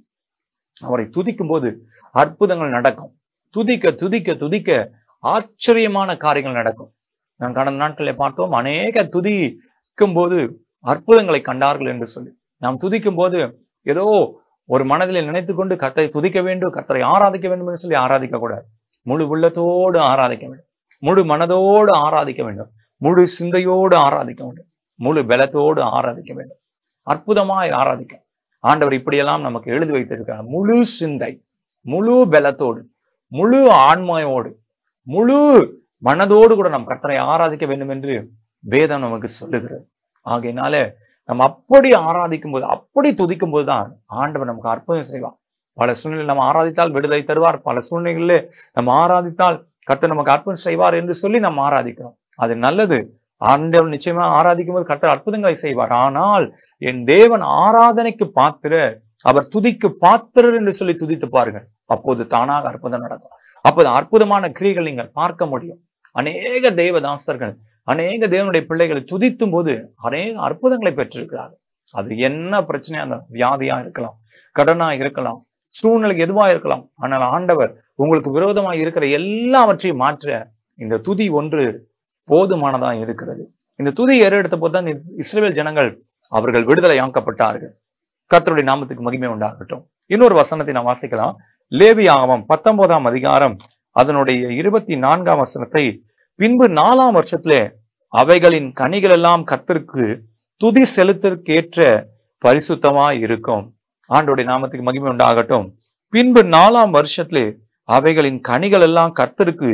அவரை துதிக்கும் போது அற்புதங்கள் நடக்கும். துதிக்க துதிக்க துதிக்க ஆச்சரியமான காரியங்கள் நடக்கும். நான் கடந்த நாட்களில் பார்த்தோம், அநேக துதிக்கும் போது அற்புதங்களை கண்டார்கள் என்று சொல்லி. நாம் துதிக்கும் போது ஏதோ ஒரு மனதில் நினைத்து கொண்டு கர்த்தரை துதிக்க வேண்டும், கர்த்தரை ஆராதிக்க வேண்டும் என்று சொல்லி ஆராதிக்க கூடாது. முழு உள்ளத்தோடு ஆராதிக்க வேண்டும், முழு மனதோடு ஆராதிக்க வேண்டும், முழு சிந்தையோடு ஆராதிக்க வேண்டும், முழு பலத்தோடு ஆராதிக்க வேண்டும், அற்புதமாய் ஆராதிக்க ஆண்டவர் இப்படியெல்லாம் நமக்கு எழுதி வைத்திருக்கிறார். முழு சிந்தை, முழு பலத்தோடு, முழு ஆன்மையோடு, முழு மனதோடு கூட நாம் கர்த்தரை ஆராதிக்க வேண்டும் என்று வேதம் நமக்கு சொல்லுகிறது. ஆகையினால நம்ம அப்படி ஆராதிக்கும் போது, அப்படி துதிக்கும் போதுதான் ஆண்டவர் நமக்கு அற்புதம் செய்வார். பல சூழ்நிலை நம்ம ஆராதித்தால் விடுதலை தருவார். பல சூழ்நிலைகளிலே நம்ம ஆராதித்தால் கர்த்தர் நமக்கு அற்புதம் செய்வார் என்று சொல்லி நம்ம ஆராதிக்கிறோம். அது நல்லது. ஆண்டவர் நிச்சயமா ஆராதிக்கும் போது கர்த்தர் அற்புதங்களை செய்வார். ஆனால் என் தேவன் ஆராதனைக்கு பாத்திரர், அவர் துதிக்கு பாத்திரர் என்று சொல்லி துதித்து பாருங்கள். அப்போது தானாக அற்புதம் நடக்கும். அப்போது அற்புதமான கிரியைகள் நீங்கள் பார்க்க முடியும். அநேக தேவதாசர்கள், அநேக தேவனுடைய பிள்ளைகளை துதித்தும் போது அநேக அற்புதங்களை பெற்றிருக்கிறார்கள். அது என்ன பிரச்சனையா இருந்தாலும், வியாதியா இருக்கலாம், கடனா இருக்கலாம், சூழ்நிலை எதுவா இருக்கலாம். ஆனால் ஆண்டவர் உங்களுக்கு விரோதமாக இருக்கிற எல்லாவற்றையும் மாற்ற இந்த துதி ஒன்று போதுமானதா இருக்கிறது. இந்த துதி ஏறெடுத்த போதுதான் இஸ்ரவேல் ஜனங்கள் அவர்கள் விடுதலை ஆக்கப்பட்டார்கள். கர்த்தருடைய நாமத்துக்கு மகிமை உண்டாகட்டும். இன்னொரு வசனத்தை நாம் வாசிக்கலாம். லேவியாகமம் 19ஆம் அதிகாரம் அதனுடைய 24ஆம் வசனத்தை, பின்பு 4ஆம் வருஷத்திலே அவைகளின் கனிகள் எல்லாம் கர்த்தருக்கு துதி செலுத்திற்கேற்ற பரிசுத்தமாய் இருக்கும். ஆண்டோடைய நாமத்துக்கு மகிமை உண்டாகட்டும். பின்பு 4ஆம் வருஷத்திலே அவைகளின் கனிகள் எல்லாம் கர்த்தருக்கு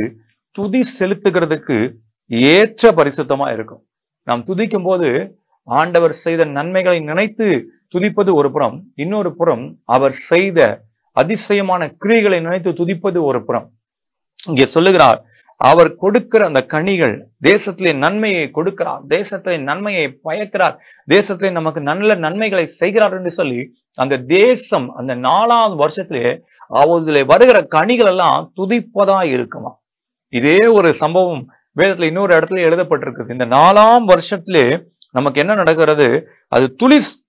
துதி செலுத்துகிறதுக்கு ஏற்ற பரிசுத்தமா இருக்கும். நாம் துதிக்கும் போது ஆண்டவர் செய்த நன்மைகளை நினைத்து துதிப்பது ஒரு புறம், இன்னொரு புறம் அவர் செய்த அதிசயமான கிரியைகளை நினைத்து துதிப்பது ஒரு புறம். இங்கே சொல்லுகிறார், அவர் கொடுக்கிற அந்த கனிகள் தேசத்திலே நன்மையை கொடுக்கிறார், தேசத்திலே நன்மையை பயக்கிறார், தேசத்திலே நமக்கு நல்ல நன்மைகளை செய்கிறார் என்று சொல்லி அந்த தேசம் அந்த 4ஆவது வருஷத்திலே அவதிலே வருகிற கனிகள் எல்லாம் துதிப்பதா இருக்குமா. இதே ஒரு சம்பவம் வேதத்துல இன்னொரு இடத்துல எழுதப்பட்டிருக்குது. இந்த 4ஆம் வருஷத்திலே நமக்கு என்ன நடக்கிறது? அது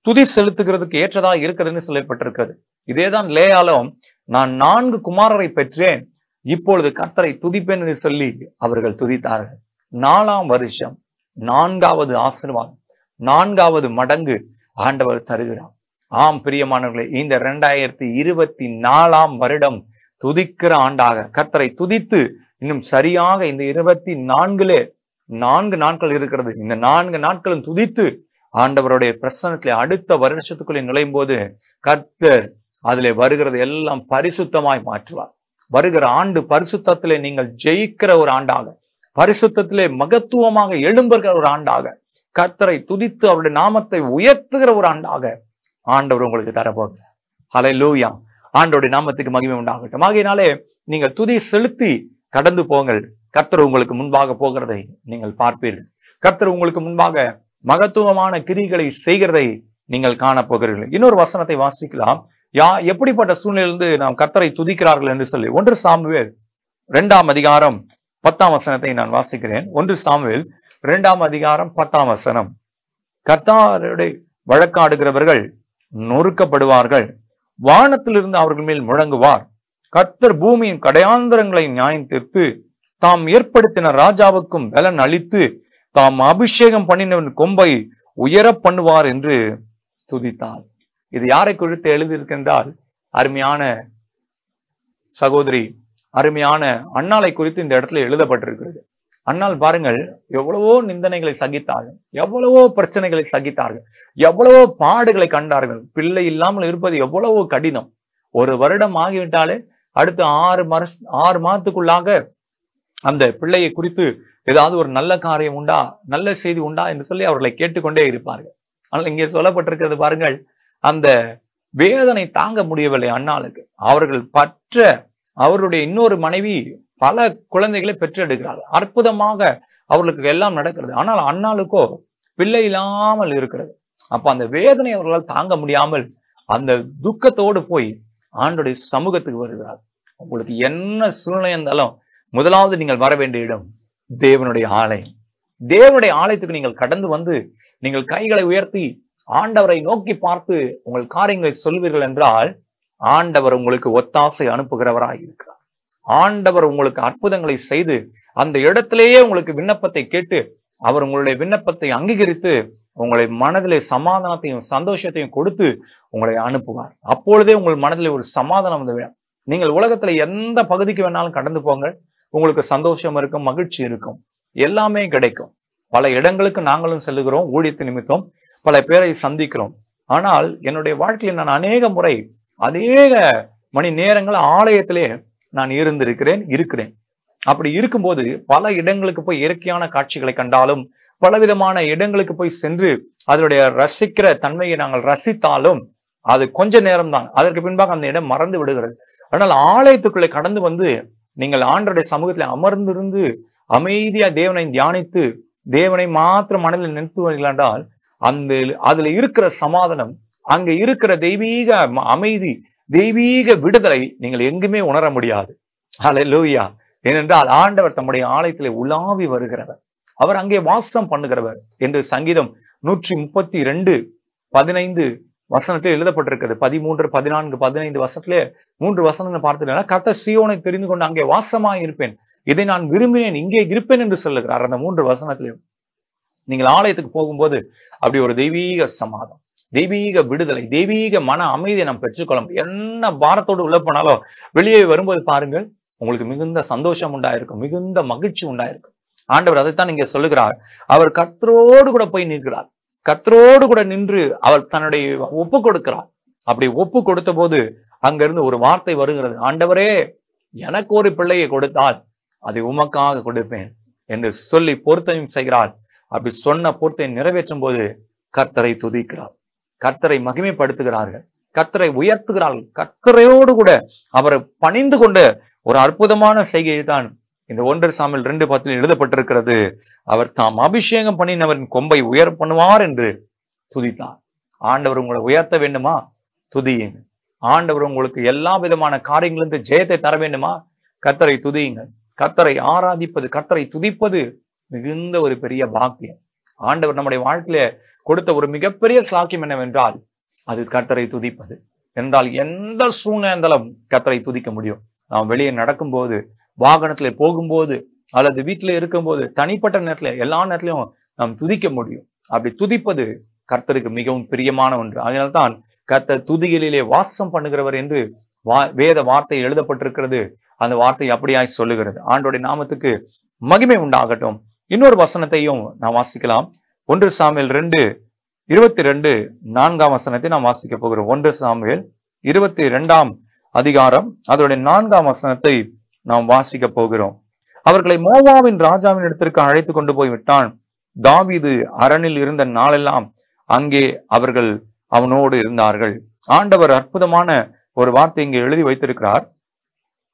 துதி செலுத்துகிறதுக்கு ஏற்றதா இருக்கிறதுன்னு சொல்லப்பட்டிருக்கிறது. இதேதான் லேயாலும், நான் 4 குமாரரை பெற்றேன், இப்பொழுது கர்த்தரை துதிப்பேன் என்று சொல்லி அவர்கள் துதித்தார்கள். 4ஆம் வருஷம் 4வது ஆசீர்வாதம், 4வது மடங்கு ஆண்டவர் தருகிறார். ஆம் பிரியமானவர்களே, இந்த 2024ஆம் வருடம் துதிக்கிற ஆண்டாக கர்த்தரை துதித்து, இன்னும் சரியாக இந்த 24லே 4 நாட்கள் இருக்கிறது. இந்த 4 நாட்களும் துதித்து ஆண்டவருடைய பிரசன்னத்திலே அடுத்த வருஷத்துக்குள்ளே நுழையும் போது கர்த்தர் அதிலே வருகிறது எல்லாம் பரிசுத்தமாய் மாற்றுவார். வருகிற ஆண்டு பரிசுத்தத்திலே நீங்கள் ஜெயிக்கிற ஒரு ஆண்டாக, பரிசுத்தத்திலே மகத்துவமாக எழும்புகிற ஒரு ஆண்டாக, கர்த்தரை துதித்து அவருடைய நாமத்தை உயர்த்துகிற ஒரு ஆண்டாக ஆண்டவர் உங்களுக்கு தரப்போகிறார். ஹல்லேலூயா. ஆண்டவருடைய நாமத்துக்கு மகிமை உண்டாகட்டும். ஆகையினாலே நீங்கள் துதி செலுத்தி கடந்து போங்கள். கர்த்தர் உங்களுக்கு முன்பாக போகிறதை நீங்கள் பார்ப்பீர்கள். கர்த்தர் உங்களுக்கு முன்பாக மகத்துவமான கிரிகளை செய்கிறதை நீங்கள் காணப்போகிறீர்கள். இன்னொரு வசனத்தை வாசிக்கலாம். எப்படிப்பட்ட சூழ்நிலையிலிருந்து நாம் கர்த்தரை துதிக்கிறார்கள் என்று சொல்லி 1 சாமுவேல் 2ஆம் அதிகாரம் 10ஆம் வசனத்தை நான் வாசிக்கிறேன். 1 சாமுவேல் 2ஆம் அதிகாரம் 10ஆம் வசனம். கர்த்தருடைய வழக்காடுகிறவர்கள் நொறுக்கப்படுவார்கள், வானத்திலிருந்து அவர்கள் மேல் முழங்குவார். கர்த்தர் பூமியின் கடையாந்தரங்களை நியாயம் தீர்த்து தாம் ஏற்படுத்தின ராஜாவுக்கும் பலன் அளித்து தாம் அபிஷேகம் பண்ணினவன் கொம்பை உயர பண்ணுவார் என்று துதித்தார். இது யாரை குறித்து எழுதியிருக்கின்றால், அருமையான சகோதரி, அருமையான அன்னாளை குறித்து இந்த இடத்துல எழுதப்பட்டிருக்கிறது. அன்னாள் பாருங்கள், எவ்வளவோ நிந்தனைகளை சகித்தார்கள், எவ்வளவோ பிரச்சனைகளை சகித்தார்கள், எவ்வளவோ பாடுகளை கண்டார்கள். பிள்ளை இல்லாமல் இருப்பது எவ்வளவோ கடினம். 1 வருடம் ஆகிவிட்டாலே அடுத்து 6 மாதத்துக்குள்ளாக அந்த பிள்ளையை குறித்து ஏதாவது ஒரு நல்ல காரியம் உண்டா, நல்ல செய்தி உண்டா என்று சொல்லி அவர்களை கேட்டுக்கொண்டே இருப்பார்கள். ஆனால் இங்கே சொல்லப்பட்டிருக்கிறது பாருங்கள், அந்த வேதனை தாங்க முடியவில்லை அன்னாளுக்கு. அவர்கள் அவருடைய இன்னொரு மனைவி பல குழந்தைகளை பெற்றெடுக்கிறார்கள். அற்புதமாக அவர்களுக்கு எல்லாம் நடக்கிறது. ஆனால் அன்னாளுக்கோ பிள்ளை இல்லாமல் இருக்கிறது. அப்ப அந்த வேதனை அவர்களால் தாங்க முடியாமல் அந்த துக்கத்தோடு போய் ஆண்டோடைய சமூகத்துக்கு வருகிறார். உங்களுக்கு என்ன சூழ்நிலை இருந்தாலும் முதலாவது நீங்கள் வர வேண்டிய இடம் தேவனுடைய ஆலயம். தேவனுடைய ஆலயத்துக்கு நீங்கள் கடந்து வந்து நீங்கள் கைகளை உயர்த்தி ஆண்டவரை நோக்கி பார்த்து உங்கள் காரியங்களை சொல்வீர்கள் என்றால் ஆண்டவர் உங்களுக்கு ஒத்தாசை அனுப்புகிறவராய் இருக்கிறார். ஆண்டவர் உங்களுக்கு அற்புதங்களை செய்து அந்த இடத்திலேயே உங்களுக்கு விண்ணப்பத்தை கேட்டு அவர் உங்களுடைய விண்ணப்பத்தை அங்கீகரித்து உங்களை மனதிலே சமாதானத்தையும் சந்தோஷத்தையும் கொடுத்து உங்களை அனுப்புவார். அப்பொழுதே உங்கள் மனதிலே ஒரு சமாதானம் வந்து வேணும். நீங்கள் உலகத்துல எந்த பகுதிக்கு வேணாலும் கடந்து போங்கள், உங்களுக்கு சந்தோஷம் இருக்கும், மகிழ்ச்சி இருக்கும், எல்லாமே கிடைக்கும். பல இடங்களுக்கு நாங்களும் செல்லுகிறோம், ஊழியத்து நிமித்தம் பல பேரை சந்திக்கிறோம். ஆனால் என்னுடைய வாழ்க்கையில் நான் அநேக முறை அநேக மணி நேரங்கள் ஆலயத்திலே நான் இருக்கிறேன். அப்படி இருக்கும்போது பல இடங்களுக்கு போய் இயற்கையான காட்சிகளை கண்டாலும், பலவிதமான இடங்களுக்கு போய் சென்று அதனுடைய ரசிக்கிற தன்மையை நாங்கள் ரசித்தாலும் அது கொஞ்ச நேரம் தான். அதற்கு பின்பாக அந்த இடம் மறந்து விடுகிறது. ஆனால் ஆலயத்துக்குள்ளே கடந்து வந்து நீங்கள் ஆண்டவருடைய சமூகத்தில் அமர்ந்திருந்து அமைதியா தேவனை தியானித்து தேவனை மாத்திரம் மனதில் நிறுத்துவீர்கள் என்றால் அதுல இருக்கிற சமாதானம், அங்க இருக்கிற தெய்வீக அமைதி, தெய்வீக விடுதலை நீங்கள் எங்குமே உணர முடியாது. ஹல்லேலூயா. ஏனென்றால் ஆண்டவர் தம்முடைய ஆலயத்திலே உலாவி வருகிறவர், அவர் அங்கே வாசம் பண்ணுகிறவர் என்று சங்கீதம் 132:15 வசனத்தில் எழுதப்பட்டிருக்கிறது. 13, 14, 15 வசனத்திலே 3 வசனங்கள் பார்த்துட்டா, கர்த்தர் சீயோனை தெரிந்து கொண்டு அங்கே வாசமாய் இருப்பேன், இதை நான் விரும்பினேன், இங்கே இருப்பேன் என்று சொல்லுகிறார். அந்த 3 வசனத்திலையும் நீங்கள் ஆலயத்துக்கு போகும்போது அப்படி ஒரு தெய்வீக சமாதானம், தெய்வீக விடுதலை, தெய்வீக மன அமைதியை நாம் பெற்றுக்கொள்ளும். என்ன பாரத்தோடு உள்ள போனாலும் வெளியே வரும்போது பாருங்கள், உங்களுக்கு மிகுந்த சந்தோஷம் உண்டாயிருக்கும், மிகுந்த மகிழ்ச்சி உண்டாயிருக்கும். ஆண்டவர் அதைத்தான் இங்கே சொல்லுகிறார். அவர் கர்த்தரோடு கூட போய் நிற்கிறார், கர்த்தரோடு கூட நின்று அவர் தன்னுடைய ஒப்பு கொடுக்கிறார். அப்படி ஒப்பு கொடுத்த போது அங்கிருந்து ஒரு வார்த்தை வருகிறது, ஆண்டவரே எனக்கு ஒரு பிள்ளையை கொடுத்தால் அதை உமக்காக கொடுப்பேன் என்று சொல்லி பொருத்தனையும் செய்கிறார். அப்படி சொன்ன பொருத்தை நிறைவேற்றும் போது கர்த்தரை துதிக்கிறார், கர்த்தரை மகிமைப்படுத்துகிறார்கள், கர்த்தரை உயர்த்துகிறார்கள். கர்த்தரையோடு கூட அவரை பணிந்து கொண்ட ஒரு அற்புதமான செய்கையை தான் இந்த 1 சாமுவேல் 2:10 எழுதப்பட்டிருக்கிறது. அவர் தாம் அபிஷேகம் பண்ணினவரின் கொம்பை உயர் பண்ணுவார் என்று துதித்தார். ஆண்டவர் உங்களை உயர்த்த வேண்டுமா? துதியுங்கள். ஆண்டவர் உங்களுக்கு எல்லா விதமான காரியங்களிலிருந்து ஜெயத்தை தர வேண்டுமா? கர்த்தரை துதியுங்கள். கர்த்தரை ஆராதிப்பது, கர்த்தரை துதிப்பது மிகுந்த ஒரு பெரிய பாக்கியம். ஆண்டவர் நம்முடைய வாழ்க்கையில கொடுத்த ஒரு மிகப்பெரிய சாக்கியம் என்னவென்றால் அது கர்த்தரை துதிப்பது. என்றால் எந்த சூழ்நிலை இருந்தாலும் கர்த்தரை துதிக்க முடியும். நாம் வெளியே நடக்கும்போது, வாகனத்துல போகும்போது, அல்லது வீட்டில இருக்கும்போது, தனிப்பட்ட நேரத்துல எல்லா நேரத்திலையும் நாம் துதிக்க முடியும். அப்படி துதிப்பது கர்த்தருக்கு மிகவும் பிரியமான ஒன்று. அதனால்தான் கர்த்தர் துதிகளிலே வாசம் பண்ணுகிறவர் என்று வேத வார்த்தை எழுதப்பட்டிருக்கிறது. அந்த வார்த்தை அப்படியாய் சொல்லுகிறது. ஆண்டோடைய நாமத்துக்கு மகிமை உண்டாகட்டும். இன்னொரு வசனத்தையும் நாம் வாசிக்கலாம். 1 சாமுவேல் 2 22:4 வசனத்தை நாம் வாசிக்க போகிறோம். 1 சாமுவேல் 22 அதிகாரம் அதோடைய 4 வசனத்தை நாம் வாசிக்க போகிறோம். அவர்களை மோவாபின் ராஜாவின் இடத்திற்கு அழைத்து கொண்டு போய் விட்டான். தாவீது அரணில் இருந்த நாளெல்லாம் அங்கே அவர்கள் அவனோடு இருந்தார்கள். ஆண்டவர் அற்புதமான ஒரு வார்த்தை இங்கே எழுதி வைத்திருக்கிறார்.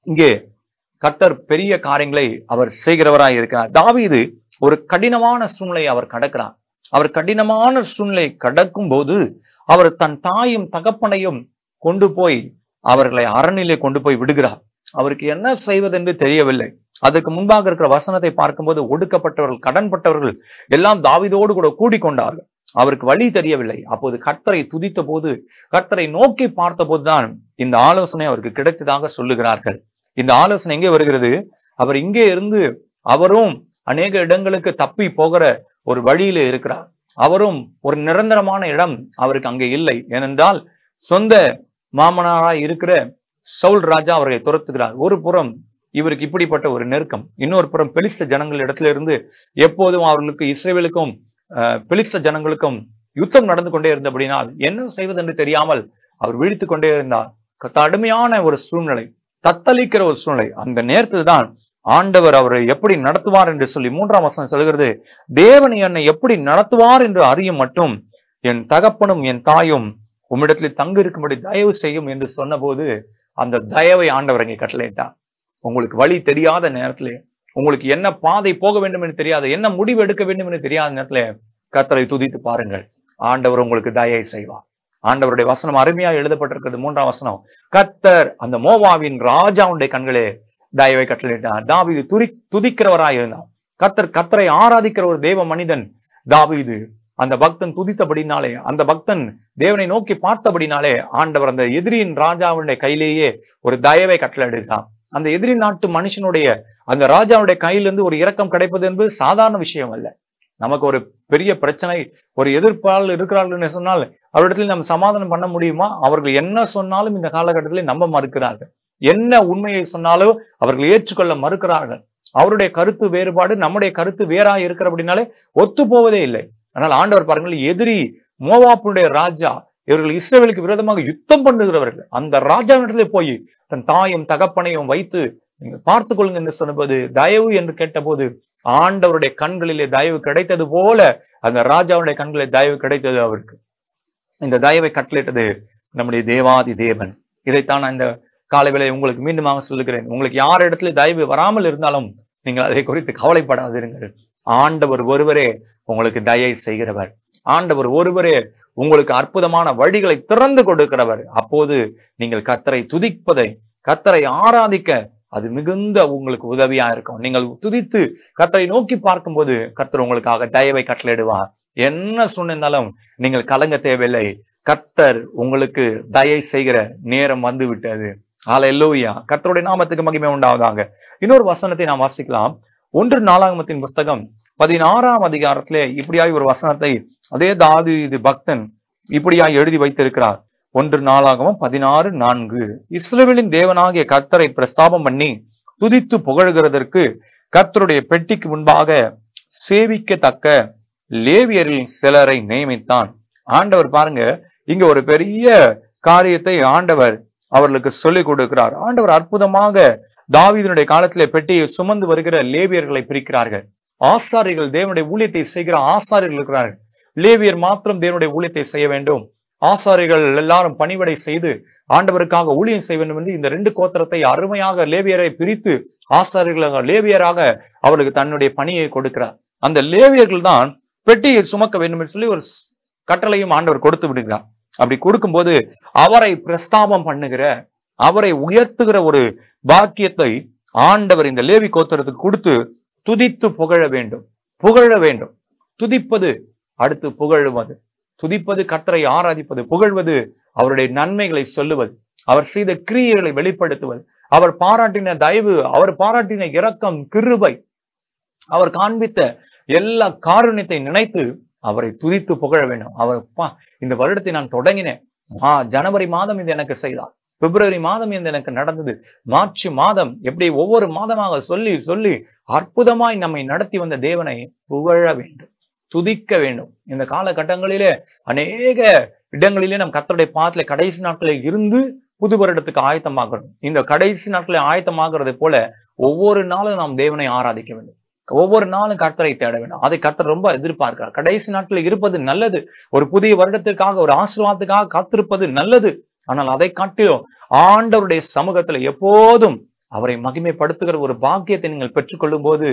இங்கே கர்த்தர் பெரிய காரியங்களை அவர் செய்கிறவராய் இருக்கிறார். தாவீது ஒரு கடினமான சூழ்நிலையை அவர் கடக்கிறார். அவர் கடினமான சூழ்நிலை கடக்கும் போது அவர் தன் தாயும் தகப்பனையும் கொண்டு போய் அவர்களை அரணிலே கொண்டு போய் விடுகிறார். அவருக்கு என்ன செய்வதென்று தெரியவில்லை. அதற்கு முன்பாக இருக்கிற வசனத்தை பார்க்கும்போது ஒடுக்கப்பட்டவர்கள், கடன்பட்டவர்கள் எல்லாம் தாவீதோடு கூட கூடிக்கொண்டார்கள். அவருக்கு வழி தெரியவில்லை. அப்போது கர்த்தரை துதித்த போது, கர்த்தரை நோக்கி பார்த்த போதுதான் இந்த ஆலோசனை அவருக்கு கிடைத்ததாக சொல்லுகிறார்கள். இந்த ஆலோசனை எங்கே வருகிறது? அவர் இங்கே இருந்து அவரும் அநேக இடங்களுக்கு தப்பி போகிற ஒரு வழியில இருக்கிறார். அவரும் ஒரு நிரந்தரமான இடம் அவருக்கு அங்கே இல்லை. ஏனென்றால் சொந்த மாமனாராய் இருக்கிற சவுல் ராஜா அவரை துரத்துகிறார். ஒரு புறம் இவருக்கு இப்படிப்பட்ட ஒரு நெருக்கம், இன்னொரு புறம் பெலிஸ்த ஜனங்கள் இடத்துல இருந்து எப்போதும் அவர்களுக்கு இஸ்ரவேலுக்கும் பெலிஸ்த ஜனங்களுக்கும் யுத்தம் நடந்து கொண்டே இருந்தபடினால் என்ன செய்வது என்று தெரியாமல் அவர் விழித்து கொண்டே இருந்தார். கடுமையான ஒரு சூழ்நிலை, தத்தளிக்கிற ஒரு சூழ்நிலை. அந்த நேரத்தில் தான் ஆண்டவர் அவரை எப்படி நடத்துவார் என்று சொல்லி 3ஆம் வசனம் சொல்கிறது, தேவன் என்னை எப்படி நடத்துவார் என்று அறியும் மட்டும் என் தகப்பனும் என் தாயும் உம்மிடத்தில் தங்கு இருக்கும்படி தயவு செய்யும் என்று சொன்ன போது அந்த தயவை ஆண்டவர் இங்கே கட்டளையிட்டார். உங்களுக்கு வழி தெரியாத நேரத்திலே, உங்களுக்கு என்ன பாதை போக வேண்டும் என்று தெரியாது, என்ன முடிவு எடுக்க வேண்டும் என்று தெரியாத நேரத்துல கர்த்தரை துதித்து பாருங்கள். ஆண்டவர் உங்களுக்கு தயை செய்வார். ஆண்டவருடைய வசனம் அருமையா எழுதப்பட்டிருக்கிறது. 3ஆம் வசனம், கர்த்தர் அந்த மோவாவின் ராஜாவுடைய கண்களே தயவை கட்டளையிட்டார். தாவீது துதிக்கிறவராய் இருந்தார். கர்த்தரை ஆராதிக்கிற ஒரு தேவ மனிதன் தாவீது. அந்த பக்தன் துதித்தபடினாலே, அந்த பக்தன் தேவனை நோக்கி பார்த்தபடினாலே ஆண்டவர் அந்த எதிரியின் ராஜாவுடைய கையிலேயே ஒரு தயவை கட்டளையிடுகிறார். அந்த எதிரி நாட்டு மனுஷனுடைய அந்த ராஜாவுடைய கையிலிருந்து ஒரு இரக்கம் கிடைப்பது என்பது சாதாரண விஷயம் அல்ல. நமக்கு ஒரு பெரிய பிரச்சனை, ஒரு எதிர்ப்பாளர் இருக்கிறார்கள் என்று சொன்னால் அவரிடத்தில் நம்ம சமாதானம் பண்ண முடியுமா? அவர்கள் என்ன சொன்னாலும் இந்த காலகட்டத்தில் நம்ப மறுக்கிறார்கள். என்ன உண்மையை சொன்னாலும் அவர்கள் ஏற்றுக்கொள்ள மறுக்கிறார்கள். அவருடைய கருத்து வேறுபாடு நம்முடைய கருத்து வேறா இருக்கிற அப்படின்னாலே ஒத்து போவதே இல்லை. ஆனால் ஆண்டவர் பாருங்கள், எதிரி மோவாப்புடைய ராஜா, இவர்கள் இஸ்ரவேலுக்கு விரோதமாக யுத்தம் பண்ணுகிறவர்கள், அந்த ராஜாவிடத்திலே போய் தன் தாயும் தகப்பனையும் வைத்து நீங்க பார்த்துக் கொள்ளுங்க என்று சொன்னபோது தயவு என்று கேட்டபோது ஆண்டவருடைய கண்களிலே தயவு கிடைத்தது போல அந்த ராஜாவுடைய கண்களிலே தயவு கிடைத்தது அவருக்கு. இந்த தயவை கட்டளையிட்டது நம்முடைய தேவாதி தேவன். இதைத்தான் நான் இந்த காலைவேளை உங்களுக்கு மீண்டுமாக சொல்லுகிறேன். உங்களுக்கு யார் இடத்துல தயவு வராமல் இருந்தாலும் நீங்கள் அதை குறித்து கவலைப்படாதிருங்கள். ஆண்டவர் ஒருவரே உங்களுக்கு தயை செய்கிறவர். ஆண்டவர் ஒருவரே உங்களுக்கு அற்புதமான வழிகளை திறந்து கொடுக்கிறவர். அப்போது நீங்கள் கர்த்தரை துதிப்பதை, கர்த்தரை ஆராதிக்க அது மிகுந்த உங்களுக்கு உதவியா இருக்கும். நீங்கள் துதித்து கர்த்தரை நோக்கி பார்க்கும்போது கர்த்தர் உங்களுக்காக தயவை கட்டளையிடுவார். என்ன சொன்னாலும் நீங்கள் கலங்க தேவையில்லை. கர்த்தர் உங்களுக்கு தயை செய்கிற நேரம் வந்து விட்டது. ஹல்லேலூயா. கர்த்தருடைய நாமத்துக்கு மகிமை உண்டாவதாக. இன்னொரு வசனத்தை நாம் வாசிக்கலாம். 1 நாளாகமத்தின் புஸ்தகம் 16ஆம் அதிகாரத்திலே இப்படியாய் ஒரு வசனத்தை அதே தாவீது பக்தன் இப்படியாய் எழுதி வைத்திருக்கிறார். 1 நாளாகமம் 16:4, இஸ்ரவேலின் தேவனாகிய கர்த்தரை பிரஸ்தாபம் பண்ணி துதித்து புகழ்கிறதற்கு கர்த்தருடைய பெட்டிக்கு முன்பாக சேவிக்கத்தக்க லேவியரில் சிலரை நியமித்தான். ஆண்டவர் பாருங்க, இங்க ஒரு பெரிய காரியத்தை ஆண்டவர் அவர்களுக்கு சொல்லிக் கொடுக்கிறார். ஆண்டவர் அற்புதமாக தாவீதினுடைய காலத்திலே பெட்டியை சுமந்து வருகிற லேவியர்களை பிரிக்கிறார்கள். ஆசாரியர்கள், தேவனுடைய ஊழியத்தை செய்கிற ஆசாரியர்கள் இருக்கிறார்கள். லேவியர் மாத்திரம் தேவனுடைய ஊழியத்தை செய்ய வேண்டும். ஆசாரியர்கள் எல்லாரும் பணிவிடை செய்து ஆண்டவருக்காக ஊழியம் செய்ய வேண்டும் என்று இந்த 2 கோத்திரத்தை அருமையாக லேவியரை பிரித்து ஆசாரியர்களாக லேவியராக அவர்களுக்கு தன்னுடைய பணியை கொடுக்கிறார். அந்த லேவியர்கள் தான் பெட்டியை சுமக்க வேண்டும் என்று சொல்லி ஒரு கட்டளையும் ஆண்டவர் கொடுத்து விடுகிறார். அப்படி கொடுக்கும்போது அவரை பிரஸ்தாபம் பண்ணுகிற, அவரை உயர்த்துகிற ஒரு பாக்கியத்தை ஆண்டவர் இந்த லேவி கோத்திரத்துக்கு கொடுத்து துதித்து புகழ வேண்டும், புகழ வேண்டும். துதிப்பது, அடுத்து புகழுவது. துதிப்பது கர்த்தரை ஆராதிப்பது, புகழ்வது அவருடைய நன்மைகளை சொல்லுவது, அவர் செய்த கிரியைகளை வெளிப்படுத்துவது, அவர் பாராட்டின தயவு, அவர் பாராட்டின இரக்கம், கிருபை, அவர் காண்பித்த எல்லா காருண்யத்தை நினைத்து அவரை துதித்து புகழ வேண்டும். அவர் இந்த வருடத்தை நான் தொடங்கினேன், ஜனவரி மாதம் இது எனக்கு செய்தார், பிப்ரவரி மாதம் இது எனக்கு நடந்தது, மார்ச் மாதம், எப்படி ஒவ்வொரு மாதமாக சொல்லி சொல்லி அற்புதமாய் நம்மை நடத்தி வந்த தேவனை புகழ வேண்டும், துதிக்க வேண்டும். இந்த காலகட்டங்களிலே அநேக இடங்களிலே நம் கர்த்தருடைய பாதத்திலே கடைசி நாட்களில் இருந்து புது வருடத்துக்கு ஆயத்தமாகணும். இந்த கடைசி நாட்களில் ஆயத்தமாகிறது போல ஒவ்வொரு நாளும் நாம் தேவனை ஆராதிக்க வேண்டும். ஒவ்வொரு நாளும் கர்த்தரை தேட வேண்டும். அதை கர்த்தர் ரொம்ப எதிர்பார்க்கிறார். கடைசி நாட்களில் இருப்பது நல்லது. ஒரு புதிய வருடத்திற்காக, ஒரு ஆசீர்வாதத்துக்காக காத்திருப்பது நல்லது. ஆனால் அதை காட்டிலும் ஆண்டவருடைய சமூகத்துல எப்போதும் அவரை மகிமைப்படுத்துகிற ஒரு பாக்கியத்தை நீங்கள் பெற்றுக்கொள்ளும் போது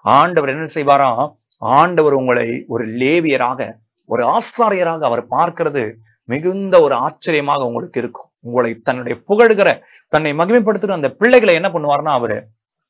ஆண்டவர் என்ன செய்வாராம்? ஆண்டவர் உங்களை ஒரு லேவியராக, ஒரு ஆசாரியராக அவர் பார்க்கிறது மிகுந்த ஒரு ஆச்சரியமாக உங்களுக்கு இருக்கும். உங்களை தன்னுடைய புகழ்கிற, தன்னை மகிமைப்படுத்துகிற அந்த பிள்ளைகளை என்ன பண்ணுவார்னா அவரு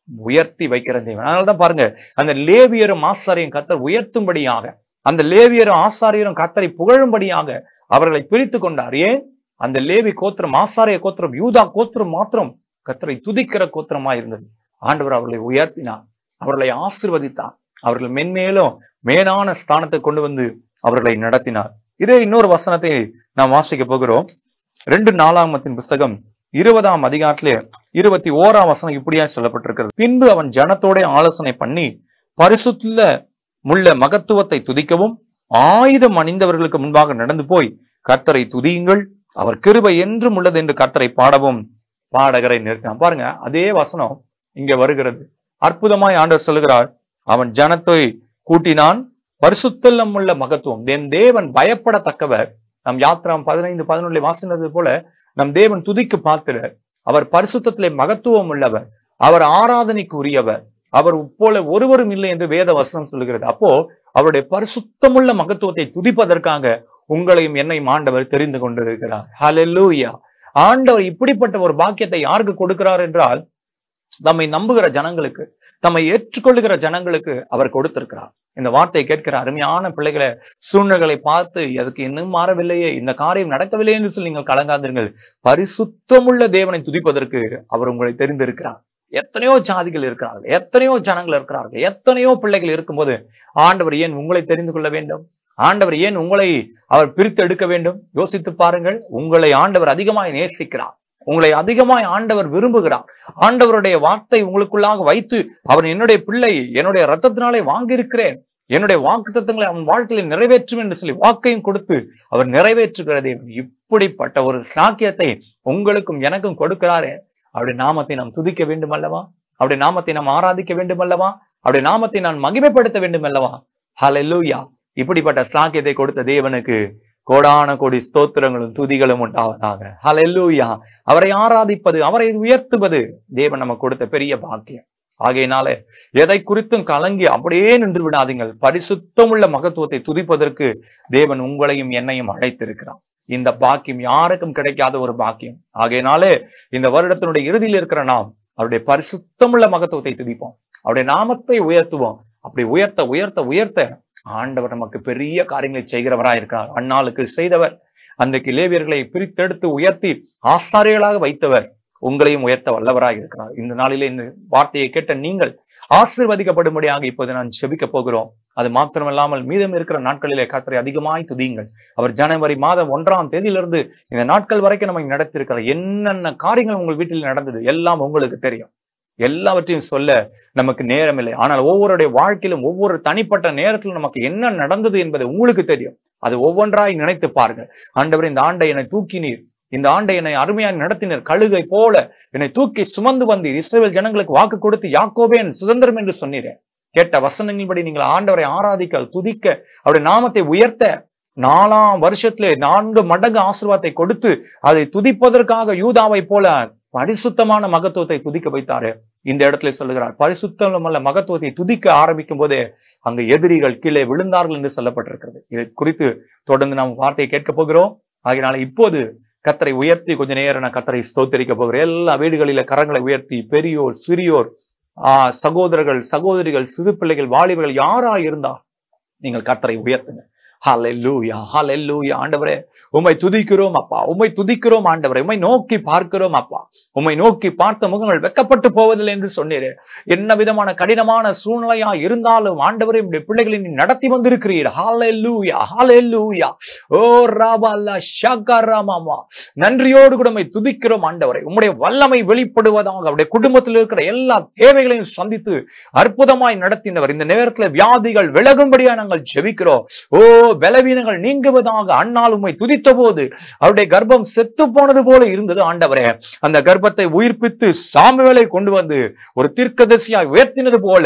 உயர்த்தி வைக்கிற தேவன். அதனாலதான் பாருங்க, அந்த லேவியரும் ஆசாரியும் கர்த்தர் உயர்த்தும்படியாக, அந்த லேவியரும் ஆசாரியரும் கர்த்தரை புகழும்படியாக அவர்களை பிரித்து கொண்டார். ஏன்? அந்த லேவி கோத்திரம், ஆசாரிய கோத்திரம், யூதா கோத்திரம் மாத்திரம் கர்த்தரை துதிக்கிற கோத்திரமா இருந்தது. ஆண்டவர் அவர்களை உயர்த்தினார், அவர்களை ஆசீர்வதித்தார், அவர்கள் மென்மேலும் மேலான ஸ்தானத்தை கொண்டு வந்து அவர்களை நடத்தினார். இதே இன்னொரு வசனத்தை நாம் வாசிக்க போகிறோம். 2 நாளாகமத்தின் புஸ்தகம் 20ஆம் அதிகாரத்திலே 21ஆம் வசனம் இப்படியா சொல்லப்பட்டிருக்கிறது. பின்பு அவன் ஜனத்தோட ஆலோசனை பண்ணி பரிசுத்த முள்ள மகத்துவத்தை துதிக்கவும் ஆயுதம் அணிந்தவர்களுக்கு முன்பாக நடந்து போய் கர்த்தரை துதியுங்கள், அவர் கிருபை என்றும் உள்ளது என்று கர்த்தரை பாடவும் பாடகரை நிறுத்தினான். பாருங்க, அதே வசனம் இங்க வருகிறது. அற்புதமாய் ஆண்டவர் சொல்லுகிறார், அவன் ஜனத்தை கூட்டினான், பரிசுத்தம் உள்ள மகத்துவம். தேவன் பயப்படத்தக்கவர். நம் யாத்திராம் 15-11 வாசினது போல நம் தேவன் துதிக்கு பார்க்கிறார். அவர் பரிசுத்தத்திலே மகத்துவம் உள்ளவர், அவர் ஆராதனைக்கு உரியவர், அவர் போல ஒருவரும் இல்லை என்று வேத வசனம் சொல்லுகிறது. அப்போ அவருடைய பரிசுத்தமுள்ள மகத்துவத்தை துதிப்பதற்காக உங்களையும் என்னையும் ஆண்டவர் தெரிந்து கொண்டிருக்கிறார். ஹல்லேலூயா. ஆண்டவர் இப்படிப்பட்ட ஒரு பாக்கியத்தை யாருக்கு கொடுக்கிறார் என்றால், நம்மை நம்புகிற ஜனங்களுக்கு, தம்மை ஏற்றுக்கொள்ளுகிற ஜனங்களுக்கு அவர் கொடுத்திருக்கிறார். இந்த வார்த்தையை கேட்கிற அருமையான பிள்ளைகளை, சூழ்நிலைகளை பார்த்து அதுக்கு இன்னும் மாறவில்லையே, இந்த காரியம் நடக்கவில்லை என்று சொல்லி நீங்கள் கலங்காதீர்கள். பரிசுத்தமுள்ள தேவனை துதிப்பதற்கு அவர் உங்களை தெரிந்திருக்கிறார். எத்தனையோ ஜாதிகள் இருக்கிறார்கள், எத்தனையோ ஜனங்கள் இருக்கிறார்கள், எத்தனையோ பிள்ளைகள் இருக்கும்போது ஆண்டவர் ஏன் உங்களை தெரிந்து கொள்ள வேண்டும்? ஆண்டவர் ஏன் உங்களை அவர் பிரித்து எடுக்க வேண்டும்? யோசித்து பாருங்கள். உங்களை ஆண்டவர் அதிகமாய் நேசிக்கிறார், உங்களை அதிகமாய் ஆண்டவர் விரும்புகிறார். ஆண்டவருடைய வார்த்தை உங்களுக்குள்ளாக வைத்து, அவன் என்னுடைய பிள்ளை, என்னுடைய ரத்தத்தினாலே வாங்கியிருக்கிறேன், என்னுடைய வாக்குத்தத்தங்களை அவன் வாழ்க்கையில் நிறைவேற்றும் என்று சொல்லி வாக்கையும் கொடுத்து அவர் நிறைவேற்றுகிறதே. இப்படிப்பட்ட ஒரு சாக்கியத்தை உங்களுக்கும் எனக்கும் கொடுக்கிறாரே. அவருடைய நாமத்தை நாம் துதிக்க வேண்டும் அல்லவா? அவருடைய நாமத்தை நாம் ஆராதிக்க வேண்டும் அல்லவா? அவருடைய நாமத்தை நான் மகிமைப்படுத்த வேண்டும் அல்லவா? ஹல்லேலூயா. இப்படிப்பட்ட சாக்கியத்தை கொடுத்த தேவனுக்கு கோடான கோடி ஸ்தோத்திரங்களும் துதிகளும் உண்டாவதாக. ஹல்லேலூயா. அவரை ஆராதிப்பது, அவரை உயர்த்துவது தேவன் நமக்கு கொடுத்த பெரிய பாக்கியம். ஆகையினால எதை குறித்தும் கலங்கி அப்படியே நின்று விடாதீங்கள். பரிசுத்தமுள்ள மகத்துவத்தை துதிப்பதற்கு தேவன் உங்களையும் என்னையும் அழைத்திருக்கிறார். இந்த பாக்கியம் யாருக்கும் கிடைக்காத ஒரு பாக்கியம். ஆகையினாலே இந்த வருடத்தினுடைய இறுதியில் இருக்கிற நாம் அவருடைய பரிசுத்தமுள்ள மகத்துவத்தை துதிப்போம், அவருடைய நாமத்தை உயர்த்துவோம். அப்படி உயர்த்த உயர்த்த உயர்த்த ஆண்டவர் நமக்கு பெரிய காரியங்களை செய்கிறவராய் இருக்கிறார். அந்நாளுக்கு செய்தவர், அன்றைக்கு லேவியர்களை பிரித்தெடுத்து உயர்த்தி ஆசாரியர்களாக வைத்தவர் உங்களையும் உயர்த்த வல்லவராக இருக்கிறார். இந்த நாளிலே இந்த வார்த்தையை கேட்ட நீங்கள் ஆசீர்வதிக்கப்படும்படியாக இப்போது நான் செபிக்க போகிறோம். அது மாத்திரமல்லாமல் மீதம் இருக்கிற நாட்களிலே கர்த்தரை அதிகமாய் துதியுங்கள். அவர் ஜனவரி மாதம் 1ஆம் தேதியிலிருந்து இந்த நாட்கள் வரைக்கும் நம்ம நடத்திருக்கிறார். என்னென்ன காரியங்கள் உங்கள் வீட்டில் நடந்தது எல்லாம் உங்களுக்கு தெரியும். எல்லாவற்றையும் சொல்ல நமக்கு நேரம் இல்லை. ஆனால் ஒவ்வொருடைய வாழ்க்கையிலும் ஒவ்வொரு தனிப்பட்ட நேரத்திலும் நமக்கு என்ன நடந்தது என்பது உங்களுக்கு தெரியும். அது ஒவ்வொன்றாய் நினைத்து பாருங்கள். ஆண்டவர், இந்த ஆண்டை என்னை தூக்கினீர், இந்த ஆண்டை என்னை அருமையாக நடத்தினர், கழுகை போல என்னை தூக்கி சுமந்து வந்தீர், இஸ்ரவேல் ஜனங்களுக்கு வாக்கு கொடுத்து யாக்கோபே என் சுதந்திரம் என்று சொன்னீரே. கேட்ட வசனங்களின்படி நீங்கள் ஆண்டவரை ஆராதிக்க, துதிக்க, அவருடைய நாமத்தை உயர்த்த 4ஆம் வருஷத்திலே 4 மடங்கு ஆசீர்வாதத்தை கொடுத்து அதை துதிப்பதற்காக யூதாவை போல பரிசுத்தமான மகத்துவத்தை துதிக்க வைத்தாரு. இந்த இடத்துல சொல்லுகிறார், பரிசுத்தமுள்ள மகத்துவத்தை துதிக்க ஆரம்பிக்கும் போதே அங்கு எதிரிகள் கீழே விழுந்தார்கள் என்று சொல்லப்பட்டிருக்கிறது. இதை குறித்து தொடர்ந்து நாம் வார்த்தையை கேட்க போகிறோம். ஆகையினால இப்போது கர்த்தரை உயர்த்தி கொஞ்ச நேரம் நான் கர்த்தரை ஸ்தோத்திரிக்க போகிறேன். எல்லா வீடுகளில கரங்களை உயர்த்தி, பெரியோர் சிறியோர், சகோதரர்கள் சகோதரிகள், சிறு பிள்ளைகள், வாலிபர்கள் யாரா இருந்தா நீங்கள் கர்த்தரை உயர்த்துங்க. ஹல்லேலூயா, ஹல்லேலூயா. ஆண்டவரே உம்மை துதிக்கிறோம் அப்பா, உம்மை துதிக்கிறோம் ஆண்டவரே. உம்மை நோக்கி பார்க்கிறோம் அப்பா. உம்மை நோக்கி பார்த்த முகங்கள் வெட்கப்பட்டு போவதில்லை என்று சொன்னீரே. என்ன விதமான கடினமான சூழ்நிலையா இருந்தாலும் ஆண்டவரே உம்முடைய பிள்ளைகளை நீ நடத்தி வந்திருக்கிறீர். ஹல்லேலூயா, ஹல்லேலூயா. ஓ ராபாலா ஷகரமாமா. நன்றியோடு கூட உம்மை துதிக்கிறோம் ஆண்டவரே. உம்முடைய வல்லமை வெளிப்படுவதாக அவருடைய குடும்பத்தில் இருக்கிற எல்லா தேவைகளையும் சந்தித்து அற்புதமாய் நடத்தினவர். இந்த நேரத்தில் வியாதிகள் விலகும்படியா நாங்கள் ஜெபிக்கிறோம். ஓ பலவீனங்கள் நீங்குவதாக. அண்ணால் உம்மை துதித்த போது அவருடைய கர்ப்பம் செத்து போனது போல இருந்தது ஆண்டவரே. அந்த கர்ப்பத்தை உயிர்ப்பித்து சாமுவேலை கொண்டு வந்து ஒரு தீர்க்கதரிசியாய் உயர்த்தினது போல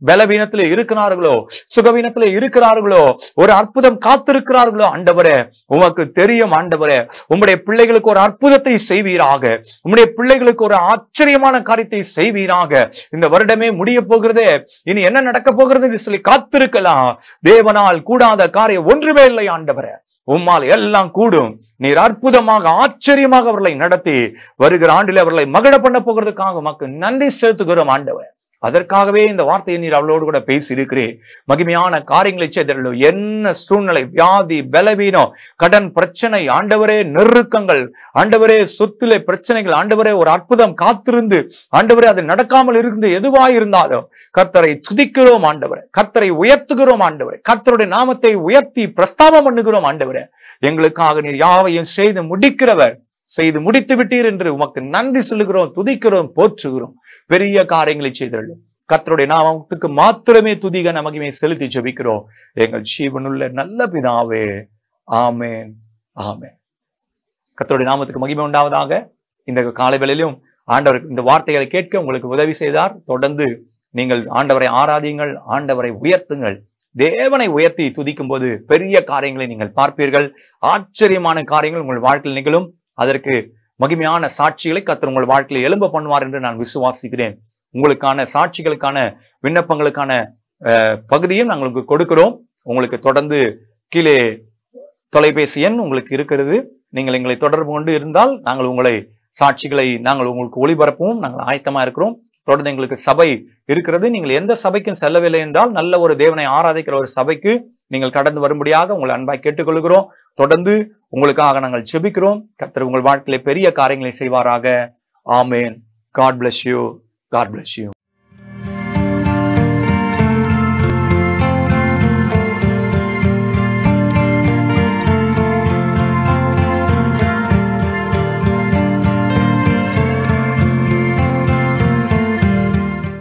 பலவீனத்திலே இருக்கிறார்களோ, சுகவீனத்திலே இருக்கிறார்களோ, ஒரு அற்புதம் காத்திருக்கிறார்களோ ஆண்டவரே, உமக்கு தெரியும் ஆண்டவரே. உம்முடைய பிள்ளைகளுக்கு ஒரு அற்புதத்தை செய்வீராக. உம்முடைய பிள்ளைகளுக்கு ஒரு ஆச்சரியமான காரியத்தை செய்வீராக. இந்த வருடமே முடிய போகிறதே, இனி என்ன நடக்க போகிறது என்று சொல்லி காத்திருக்கலாம். தேவனால் கூடாத காரியம் ஒன்றுமே இல்லை ஆண்டவரே. உம்மால் எல்லாம் கூடும். நீர் அற்புதமாக ஆச்சரியமாக அவர்களை நடத்தி வருகிற ஆண்டில் அவர்களை மகிழ பண்ண போகிறதுக்காக உமக்கு நன்றி செலுத்துகிறோம் ஆண்டவரே. அதற்காகவே இந்த வார்த்தையை நீர் அவளோடு கூட பேசி இருக்கிறேன். மகிமையான காரியங்களை செய்தீர்கள். என்ன சூழ்நிலை, வியாதி, பலவீனம், கடன் பிரச்சனை ஆண்டவரே, நெருக்கங்கள் ஆண்டவரே, சொத்துல பிரச்சனைகள் ஆண்டவரே, ஒரு அற்புதம் காத்திருந்து ஆண்டவரே அது நடக்காமல் இருந்து எதுவாயிருந்தாலும் கர்த்தரை துதிக்கிறோம் ஆண்டவரே. கர்த்தரை உயர்த்துகிறோம் ஆண்டவரே. கர்த்தருடைய நாமத்தை உயர்த்தி பிரஸ்தாபம் பண்ணுகிறோம் ஆண்டவரே. எங்களுக்காக நீர் யாவையும் செய்து முடிக்கிறவர், செய்து முடித்து விட்டீர் என்று உமக்கு நன்றி சொல்லுகிறோம், துதிக்கிறோம், போற்றுகிறோம். பெரிய காரியங்களை செய்தீர்கள். கர்த்தருடைய நாமத்துக்கு மாத்திரமே துதிக மகிமை செலுத்தி ஜெபிக்கிறோம் எங்கள் ஜீவனுள்ள நல்ல பிதாவே. ஆமென், ஆமென். கர்த்தருடைய நாமத்துக்கு மகிமை உண்டாவதாக. இந்த காலை வேளையிலும் ஆண்டவர் இந்த வார்த்தைகளை கேட்க உங்களுக்கு உதவி செய்தார். தொடர்ந்து நீங்கள் ஆண்டவரை ஆராதியுங்கள், ஆண்டவரை உயர்த்துங்கள். தேவனை உயர்த்தி துதிக்கும் போது பெரிய காரியங்களை நீங்கள் பார்ப்பீர்கள். ஆச்சரியமான காரியங்கள் உங்கள் வாழ்க்கையில் நிகழும். அதற்கு மகிமையான சாட்சிகளை கர்த்தர் உங்கள் வாழ்க்கையில் எழும்ப பண்ணுவார் என்று நான் விசுவாசிக்கிறேன். உங்களுக்கான சாட்சிகளுக்கான விண்ணப்பங்களுக்கான பகுதியும் நாங்கள் உங்களுக்கு கொடுக்கிறோம். உங்களுக்கு தொடர்ந்து கீழே தொலைபேசி எண் உங்களுக்கு இருக்கிறது. நீங்கள் எங்களை தொடர்பு கொண்டு இருந்தால் நாங்கள் உங்களை சாட்சிகளை நாங்கள் உங்களுக்கு ஒளிபரப்பவும் நாங்கள் ஆயத்தமா இருக்கிறோம். தொடர்ந்து எங்களுக்கு சபை இருக்கிறது. நீங்கள் எந்த சபைக்கும் செல்லவில்லை என்றால் நல்ல ஒரு தேவனை ஆராதிக்கிற ஒரு சபைக்கு நீங்கள் கடந்து வரும்படியாக உங்களை அன்பாய் கேட்டுக்கொள்கிறோம். தொடர்ந்து உங்களுக்காக நாங்கள் ஜெபிக்கிறோம். கர்த்தர் உங்கள் வாழ்க்கையிலே பெரிய காரியங்களை செய்வாராக. ஆமென். God bless you. God bless you.